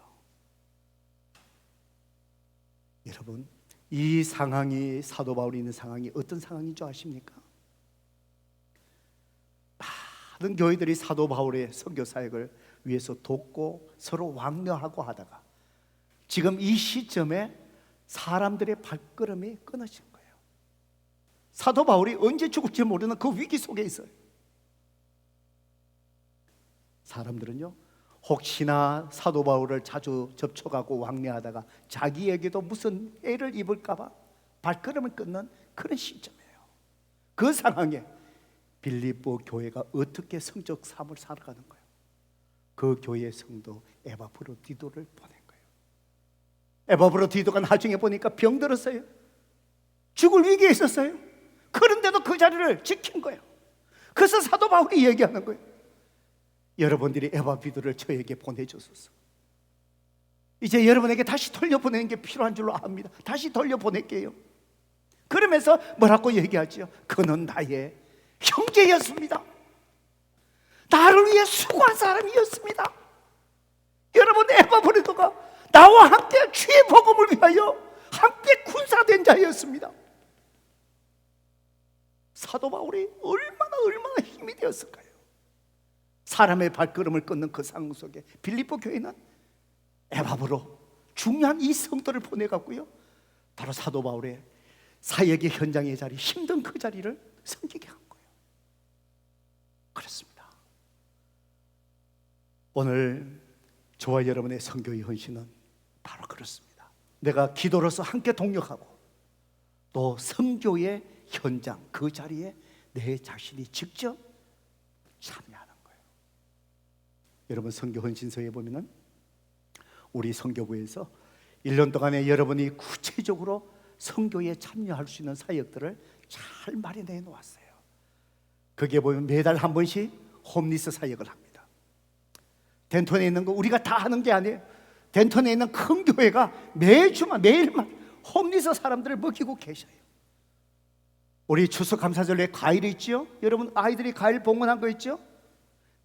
여러분, 이 상황이, 사도 바울이 있는 상황이 어떤 상황인 줄 아십니까? 많은 교회들이 사도 바울의 선교 사역을 위해서 돕고 서로 왕래하고 하다가 지금 이 시점에 사람들의 발걸음이 끊어진 거예요. 사도 바울이 언제 죽을지 모르는 그 위기 속에 있어요. 사람들은요 혹시나 사도 바울을 자주 접촉하고 왕래하다가 자기에게도 무슨 애를 입을까 봐 발걸음을 끊는 그런 시점이에요. 그 상황에 빌립보 교회가 어떻게 성적 삶을 살아가는 거예요? 그 교회의 성도 에바브로디도를 보낸 거예요. 에바브로디도가 나중에 보니까 병들었어요. 죽을 위기에 있었어요. 그런데도 그 자리를 지킨 거예요. 그래서 사도 바울이 얘기하는 거예요. 여러분들이 에바브로디도를 저에게 보내주소서. 이제 여러분에게 다시 돌려보내는 게 필요한 줄로 압니다. 다시 돌려보낼게요. 그러면서 뭐라고 얘기하죠? 그는 나의 형제였습니다. 나를 위해 수고한 사람이었습니다. 여러분, 에바브로디도가 나와 함께 주의 복음을 위하여 함께 군사된 자였습니다. 사도 바울이 얼마나 힘이 되었을까요? 사람의 발걸음을 끊는 그 상황 속에 빌립보 교회는 에바브로 중요한 이 성도를 보내갖고요 바로 사도 바울의 사역의 현장의 자리, 힘든 그 자리를 섬기게 한 거예요. 그렇습니다. 오늘 저와 여러분의 선교의 헌신은 바로 그렇습니다. 내가 기도로서 함께 동력하고 또 선교의 현장 그 자리에 내 자신이 직접 참여하는 거예요. 여러분, 선교 헌신서에 보면은 우리 선교부에서 1년 동안에 여러분이 구체적으로 선교에 참여할 수 있는 사역들을 잘 마련해 놓았어요. 그게 보면 매달 한 번씩 홈리스 사역을 합니다. 덴톤에 있는 거 우리가 다 하는 게 아니에요. 덴톤에 있는 큰 교회가 매주만 매일만 홈리스 사람들을 먹이고 계셔요. 우리 추수감사절에 과일이 있죠? 여러분 아이들이 과일 봉헌한 거 있죠?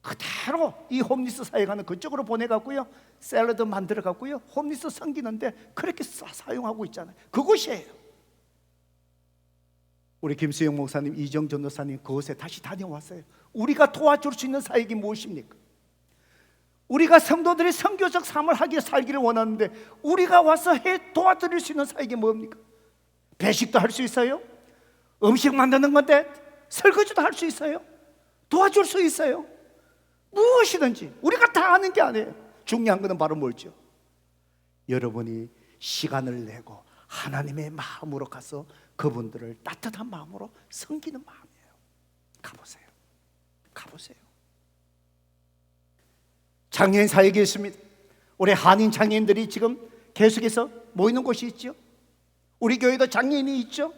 그대로 이 홈리스 사역하는 그쪽으로 보내갖고요, 샐러드 만들어갖고요, 홈리스 섬기는데 그렇게 사용하고 있잖아요. 그곳이에요. 우리 김수영 목사님, 이정 전도사님 그곳에 다시 다녀왔어요. 우리가 도와줄 수 있는 사역이 무엇입니까? 우리가 성도들이 선교적 삶을 하기에 살기를 원하는데 우리가 와서 도와드릴 수 있는 사역이 뭡니까? 배식도 할 수 있어요. 음식 만드는 건데 설거지도 할 수 있어요. 도와줄 수 있어요. 무엇이든지 우리가 다 아는 게 아니에요. 중요한 것은 바로 뭘죠? 여러분이 시간을 내고 하나님의 마음으로 가서 그분들을 따뜻한 마음으로 섬기는 마음이에요. 가보세요. 가보세요. 장애인 사역이 있습니다. 우리 한인 장애인들이 지금 계속해서 모이는 곳이 있죠. 우리 교회도 장애인이 있죠.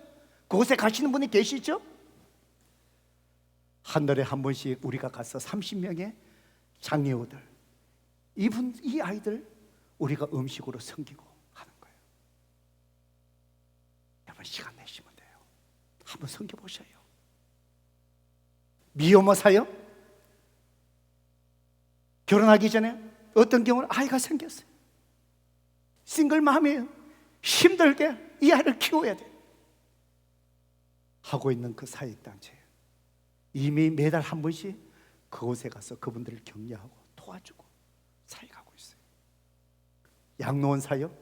그곳에 가시는 분이 계시죠. 한 달에 한 번씩 우리가 가서 30명의 장애우들, 이 아이들 우리가 음식으로 섬기고 하는 거예요. 여러분 시간 내시면 돼요. 한번 섬겨보셔요. 미혼모 사역, 결혼하기 전에 어떤 경우는 아이가 생겼어요. 싱글맘이에요. 힘들게 이 아이를 키워야 돼요. 하고 있는 그 사역단체예요. 이미 매달 한 번씩 그곳에 가서 그분들을 격려하고 도와주고 사역하고 있어요. 양로원 사역,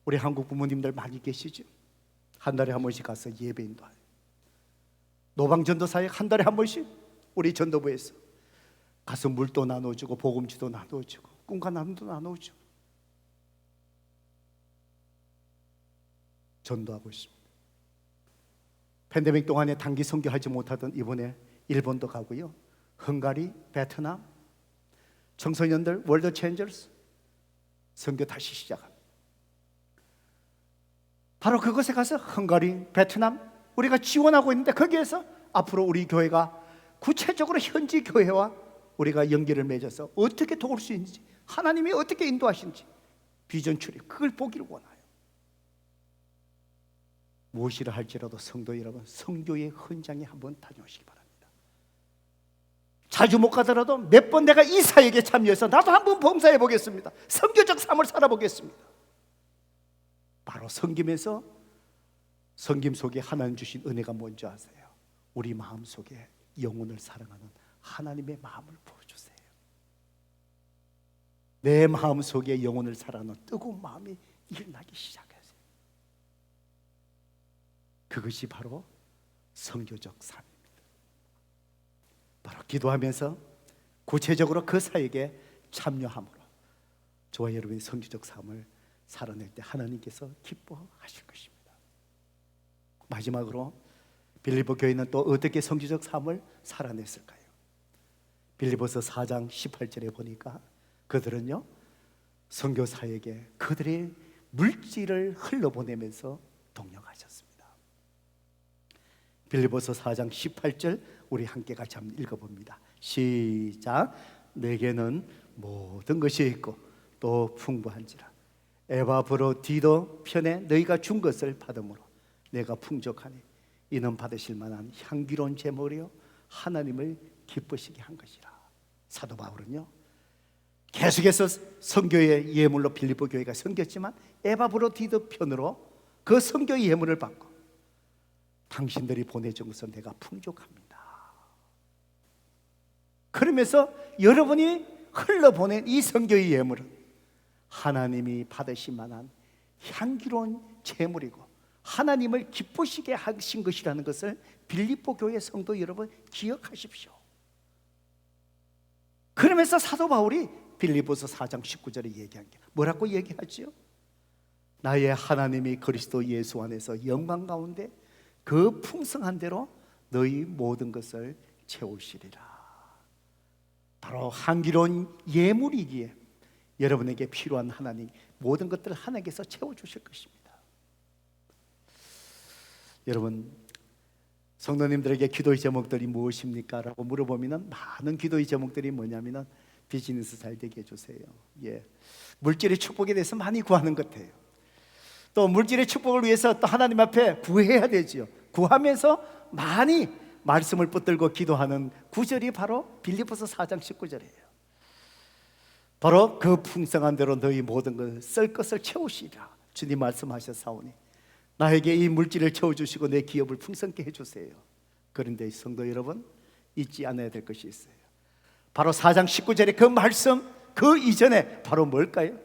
우리 한국 부모님들 많이 계시죠? 한 달에 한 번씩 가서 예배 인도해요. 노방전도 사역 한 달에 한 번씩 우리 전도부에서 가서 물도 나눠주고 복음지도 나눠주고 꿈과 나눔도 나눠주고 전도하고 있습니다. 팬데믹 동안에 단기 선교하지 못하던 이번에 일본도 가고요, 헝가리, 베트남 청소년들 월드 체인저스 선교 다시 시작합니다. 바로 그곳에 가서 헝가리, 베트남 우리가 지원하고 있는데 거기에서 앞으로 우리 교회가 구체적으로 현지 교회와 우리가 연결을 맺어서 어떻게 도울 수 있는지, 하나님이 어떻게 인도하시는지 비전 출입 그걸 보기를 원해요. 무엇이라 할지라도 성도 여러분, 성교의 현장에 한번 다녀오시기 바랍니다. 자주 못 가더라도 몇 번 내가 이 사역에 참여해서 나도 한번 봉사해 보겠습니다. 성교적 삶을 살아보겠습니다. 바로 섬김에서, 섬김 속에 하나님 주신 은혜가 뭔지 아세요? 우리 마음 속에 영혼을 사랑하는 하나님의 마음을 부어주세요. 내 마음 속에 영혼을 사랑하는 뜨거운 마음이 일어나기 시작해요. 그것이 바로 선교적 삶입니다. 바로 기도하면서 구체적으로 그 사역에 참여함으로 저와 여러분의 선교적 삶을 살아낼 때 하나님께서 기뻐하실 것입니다. 마지막으로 빌립보 교회는 또 어떻게 선교적 삶을 살아냈을까요? 빌립보서 4장 18절에 보니까 그들은요, 선교 사역에 그들의 물질을 흘려보내면서 동력하셨습니다. 빌립보서 4장 18절 우리 함께 같이 한번 읽어봅니다. 시작. 내게는 모든 것이 있고 또 풍부한지라 에바브로디도 편에 너희가 준 것을 받음으로 내가 풍족하니 이는 받으실 만한 향기로운 제물이요 하나님을 기쁘시게 한 것이라. 사도 바울은요, 계속해서 선교의 예물로 빌립보 교회가 섬겼지만 에바브로디도 편으로 그 선교의 예물을 받고 당신들이 보내준 것은 내가 풍족합니다. 그러면서 여러분이 흘러보낸 이 선교의 예물은 하나님이 받으실 만한 향기로운 제물이고 하나님을 기쁘시게 하신 것이라는 것을 빌립보 교회 성도 여러분 기억하십시오. 그러면서 사도 바울이 빌립보서 4장 19절에 얘기한 게 뭐라고 얘기하지요? 나의 하나님이 그리스도 예수 안에서 영광 가운데 그 풍성한 대로 너희 모든 것을 채우시리라. 바로 향기로운 예물이기에 여러분에게 필요한 하나님 모든 것들을 하나님께서 채워주실 것입니다. 여러분, 성도님들에게 기도의 제목들이 무엇입니까? 라고 물어보면 많은 기도의 제목들이 뭐냐면 비즈니스 잘 되게 해주세요. 물질의 축복에 대해서 많이 구하는 것 같아요. 또 물질의 축복을 위해서 또 하나님 앞에 구해야 되지요. 구하면서 많이 말씀을 붙들고 기도하는 구절이 바로 빌립보서 4장 19절이에요. 바로 그 풍성한 대로 너희 모든 걸 쓸 것을 채우시리라 주님 말씀하셨사오니 나에게 이 물질을 채워주시고 내 기업을 풍성케 해주세요. 그런데 성도 여러분, 잊지 않아야 될 것이 있어요. 바로 4장 19절의 그 말씀, 그 이전에 바로 뭘까요?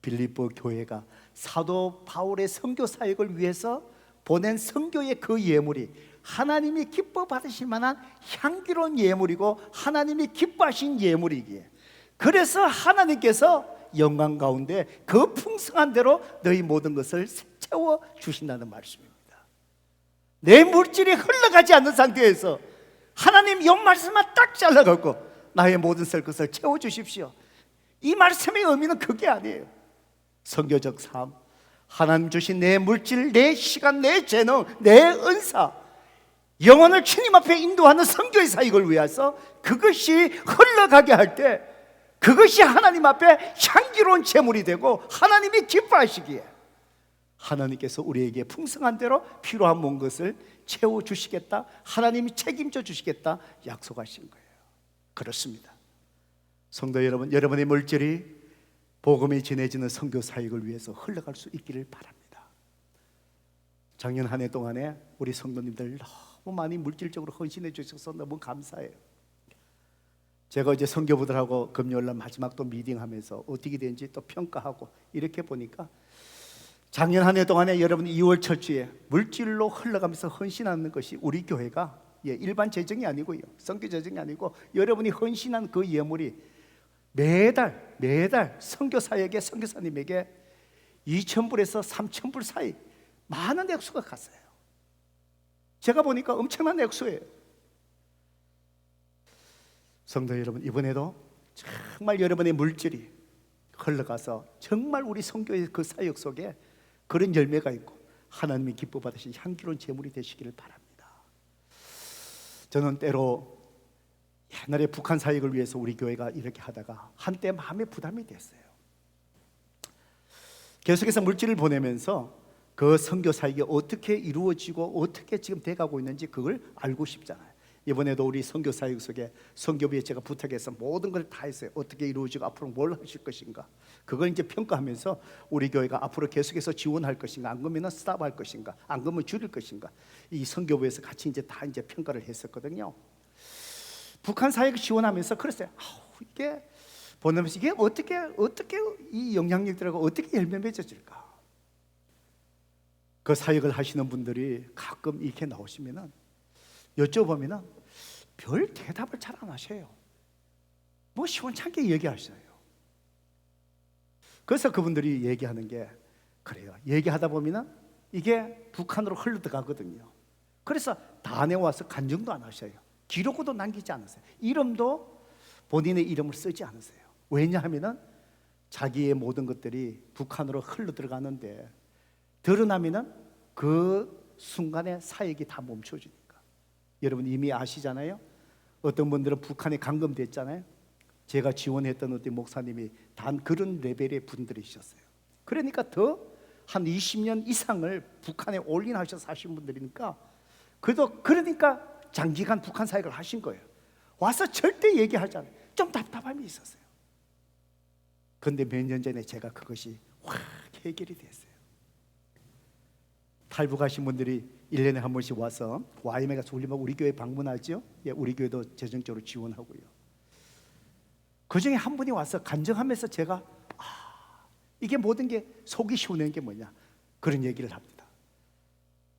빌립보 교회가 사도 바울의 선교 사역을 위해서 보낸 선교의 그 예물이 하나님이 기뻐 받으실 만한 향기로운 예물이고 하나님이 기뻐하신 예물이기에, 그래서 하나님께서 영광 가운데 그 풍성한 대로 너희 모든 것을 채워 주신다는 말씀입니다. 내 물질이 흘러가지 않는 상태에서 하나님 이 말씀만 딱 잘라갖고 나의 모든 쓸 것을 채워 주십시오, 이 말씀의 의미는 그게 아니에요. 선교적 삶, 하나님 주신 내 물질, 내 시간, 내 재능, 내 은사, 영혼을 주님 앞에 인도하는 선교의 사역을 위해서 그것이 흘러가게 할 때 그것이 하나님 앞에 향기로운 제물이 되고 하나님이 기뻐하시기에 하나님께서 우리에게 풍성한 대로 필요한 모든 것을 채워주시겠다, 하나님이 책임져 주시겠다 약속하신 거예요. 그렇습니다. 성도 여러분, 여러분의 물질이 복음이 전해지는 선교 사역을 위해서 흘러갈 수 있기를 바랍니다. 작년 한 해 동안에 우리 성도님들 너무 많이 물질적으로 헌신해 주셔서 너무 감사해요. 제가 이제 선교부들하고 금요일날 마지막 또 미팅하면서 어떻게 되는지 또 평가하고 이렇게 보니까 작년 한 해 동안에 여러분 2월 첫 주에 물질로 흘러가면서 헌신하는 것이 우리 교회가 일반 재정이 아니고요, 선교 재정이 아니고 여러분이 헌신한 그 예물이 매달 선교 사역에 선교사님에게 2,000불에서 3,000불 사이 많은 액수가 갔어요. 제가 보니까 엄청난 액수예요. 성도 여러분, 이번에도 정말 여러분의 물질이 흘러가서 정말 우리 선교의 그 사역 속에 그런 열매가 있고 하나님이 기뻐 받으신 향기로운 제물이 되시기를 바랍니다. 저는 때로 옛날에 북한 사역을 위해서 우리 교회가 이렇게 하다가 한때 마음에 부담이 됐어요. 계속해서 물질을 보내면서 그 선교 사역이 어떻게 이루어지고 어떻게 지금 돼가고 있는지 그걸 알고 싶잖아요. 이번에도 우리 선교 사역 속에 선교부에 제가 부탁해서 모든 걸 다 했어요. 어떻게 이루어지고 앞으로 뭘 하실 것인가, 그걸 이제 평가하면서 우리 교회가 앞으로 계속해서 지원할 것인가, 안 그러면 스탑할 것인가, 안 그러면 줄일 것인가, 이 선교부에서 같이 이제 다 이제 평가를 했었거든요. 북한 사역 지원하면서 그랬어요. 이게 보내면서 이게 어떻게 이 영향력들하고 어떻게 열매 맺어질까? 그 사역을 하시는 분들이 가끔 이렇게 나오시면은 여쭤보면은 별 대답을 잘 안 하셔요. 뭐 시원찮게 얘기하셔요. 그래서 그분들이 얘기하는 게 그래요. 얘기하다 보면은 이게 북한으로 흘러들어가거든요. 그래서 단에 와서 간증도 안 하셔요. 기록도 남기지 않으세요. 이름도 본인의 이름을 쓰지 않으세요. 왜냐하면은 자기의 모든 것들이 북한으로 흘러들어가는데 드러나면은 그 순간에 사역이 다 멈춰지니까. 여러분 이미 아시잖아요. 어떤 분들은 북한에 감금됐잖아요. 제가 지원했던 어떤 목사님이 단 그런 레벨의 분들이셨어요. 그러니까 더 한 20년 이상을 북한에 올인하셔서 사신 분들이니까 그러니까 장기간 북한 사역을 하신 거예요. 와서 절대 얘기하지 않아요. 좀 답답함이 있었어요. 그런데 몇 년 전에 제가 그것이 확 해결이 됐어요. 탈북하신 분들이 1년에 한 번씩 와서 YM에 가서 훈련하고 우리 교회 방문하죠. 우리 교회도 재정적으로 지원하고요. 그 중에 한 분이 와서 간증하면서 제가 이게 모든 게 속이 시원한 게 뭐냐 그런 얘기를 합니다.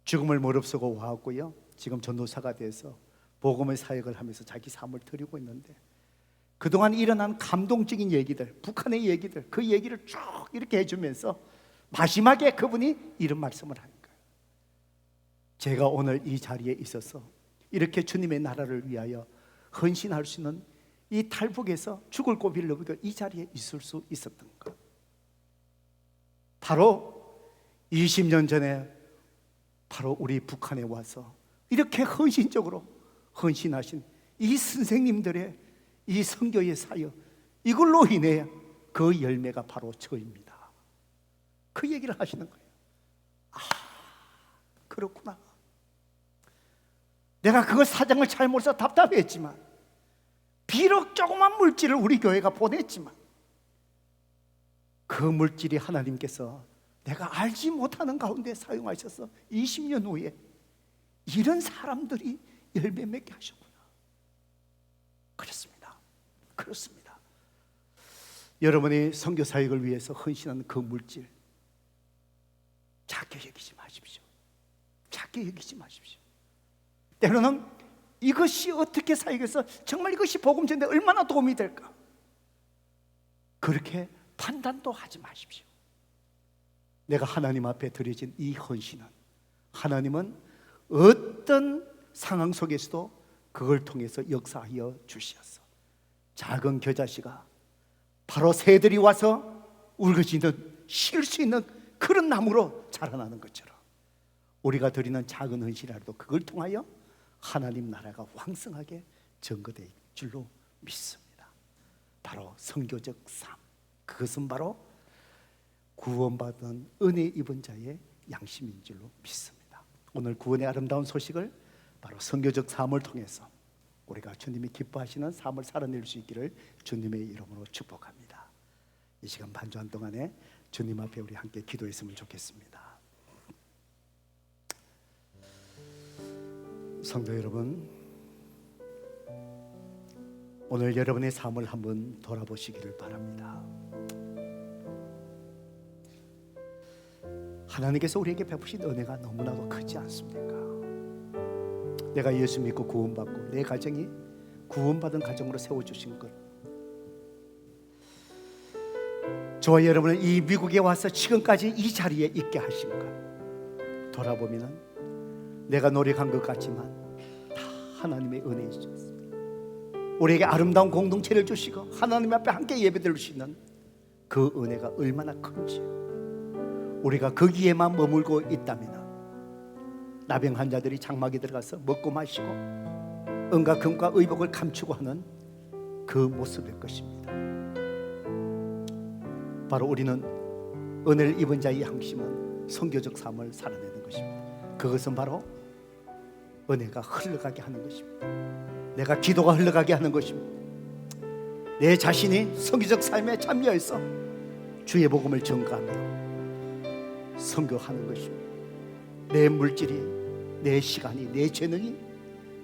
죽음을 무릅쓰고 와왔고요. 지금 전도사가 돼서 복음의 사역을 하면서 자기 삶을 드리고 있는데 그동안 일어난 감동적인 얘기들, 북한의 얘기들, 그 얘기를 쭉 이렇게 해주면서 마지막에 그분이 이런 말씀을 하는 거예요. 제가 오늘 이 자리에 있어서 이렇게 주님의 나라를 위하여 헌신할 수 있는 이 탈북에서 죽을 고비를 넘기고 이 자리에 있을 수 있었던가? 바로 20년 전에 바로 우리 북한에 와서 이렇게 헌신적으로 헌신하신 이 선생님들의 이 선교의 사역, 이걸로 인해 그 열매가 바로 저입니다. 그 얘기를 하시는 거예요. 아, 그렇구나. 내가 그걸 사정을 잘 몰라서 답답했지만, 비록 조그만 물질을 우리 교회가 보냈지만, 그 물질이 하나님께서 내가 알지 못하는 가운데 사용하셔서 20년 후에 이런 사람들이 열매 맺게 하셨구나. 그렇습니다. 그렇습니다. 여러분이 선교 사역을 위해서 헌신하는 그 물질, 작게 여기지 마십시오. 작게 여기지 마십시오. 때로는 이것이 어떻게 사역해서 정말 이것이 복음 전에 얼마나 도움이 될까, 그렇게 판단도 하지 마십시오. 내가 하나님 앞에 드려진 이 헌신은, 하나님은 어떤 상황 속에서도 그걸 통해서 역사하여 주시었어. 작은 겨자씨가 바로 새들이 와서 울거지는 쉴 수 있는 그런 나무로 자라나는 것처럼, 우리가 드리는 작은 헌신이라도 그걸 통하여 하나님 나라가 왕성하게 증거될 줄로 믿습니다. 바로 선교적 삶, 그것은 바로 구원받은 은혜 입은 자의 양심인 줄로 믿습니다. 오늘 구원의 아름다운 소식을 바로 선교적 삶을 통해서 우리가 주님이 기뻐하시는 삶을 살아낼 수 있기를 주님의 이름으로 축복합니다. 이 시간 반주한 동안에 주님 앞에 우리 함께 기도했으면 좋겠습니다. 성도 여러분, 오늘 여러분의 삶을 한번 돌아보시기를 바랍니다. 하나님께서 우리에게 베푸신 은혜가 너무나도 크지 않습니까? 내가 예수 믿고 구원받고 내 가정이 구원받은 가정으로 세워주신 것, 저와 여러분을 이 미국에 와서 지금까지 이 자리에 있게 하신 것 돌아보면 내가 노력한 것 같지만 다 하나님의 은혜이셨습니다. 우리에게 아름다운 공동체를 주시고 하나님 앞에 함께 예배드릴 수 있는 그 은혜가 얼마나 큰지요. 우리가 거기에만 머물고 있다면 나병 환자들이 장막에 들어가서 먹고 마시고 은과 금과 의복을 감추고 하는 그 모습일 것입니다. 바로 우리는 은혜를 입은 자의 양심은 선교적 삶을 살아내는 것입니다. 그것은 바로 은혜가 흘러가게 하는 것입니다. 내가 기도가 흘러가게 하는 것입니다. 내 자신이 선교적 삶에 참여해서 주의 복음을 전가하며 선교하는 것입니다. 내 물질이, 내 시간이, 내 재능이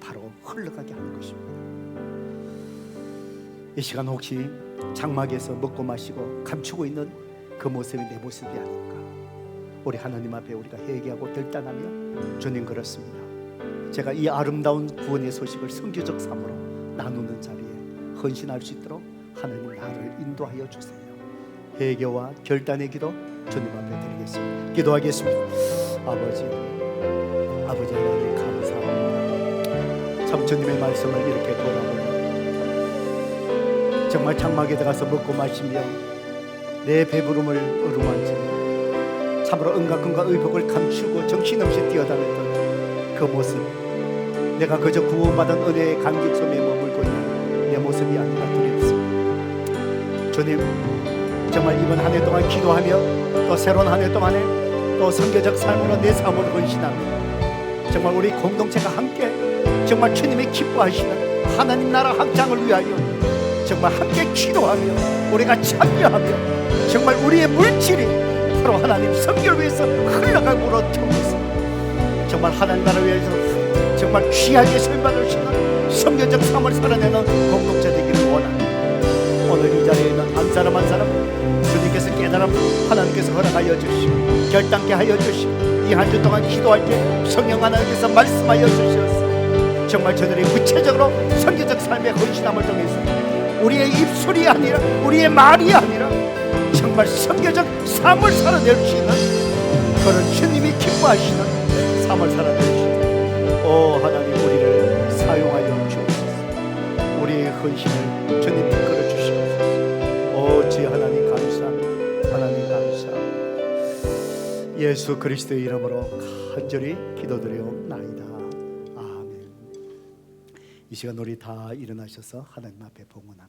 바로 흘러가게 하는 것입니다. 이 시간 혹시 장막에서 먹고 마시고 감추고 있는 그 모습이 내 모습이 아닌가, 우리 하나님 앞에 우리가 회개하고 결단하며 주님, 그렇습니다. 제가 이 아름다운 구원의 소식을 선교적 삶으로 나누는 자리에 헌신할 수 있도록 하나님 나를 인도하여 주세요. 회개와 결단의 기도 주님 앞에 드리겠습니다. 기도하겠습니다. 아버지 하나님 감사합니다. 참 주님의 말씀을 이렇게 돌아보니 정말 장막에 들어가서 먹고 마시며 내 배부름을 어루만지며 참으로 은과 금과 의복을 감추고 정신없이 뛰어다녔던 그 모습, 내가 그저 구원받은 은혜의 감격 속에 머물고 있는 내 모습이 아니라 두렵습니다. 주님, 정말 이번 한 해 동안 기도하며 또 새로운 한 해 동안에 또 선교적 삶으로 내 삶을 헌신하며 정말 우리 공동체가 함께 정말 주님이 기뻐하시는 하나님 나라 확장을 위하여 정말 함께 기도하며 우리가 참여하며 정말 우리의 물질이 바로 하나님 선교를 위해서 흘러감으로 통해서 정말 하나님 나라를 위해서 정말 귀하게 설받을 수 있는 선교적 삶을 살아내는 공동체 되기를 원합니다. 오늘 이 자리에 있는 한 사람 한 사람 주님께서 깨달음 하나님께서 허락하여 주시고 결단케 하여 주시고 이 한 주 동안 기도할 때 성령 하나님께서 말씀하여 주셨어. 정말 저들이 구체적으로 선교적 삶의 헌신함을 통해서 우리의 입술이 아니라 우리의 말이 아니라 정말 선교적 삶을 살아낼 수 있는 그런 주님이 기뻐하시는 삶을 살아낼 수 있는, 오 하나님, 우리를 사용하여 주옵소서. 우리의 헌신을 예수 그리스도의 이름으로 간절히 기도드려옵나이다. 아멘. 이 시간 우리 다 일어나셔서 하나님 앞에 봉헌합니다.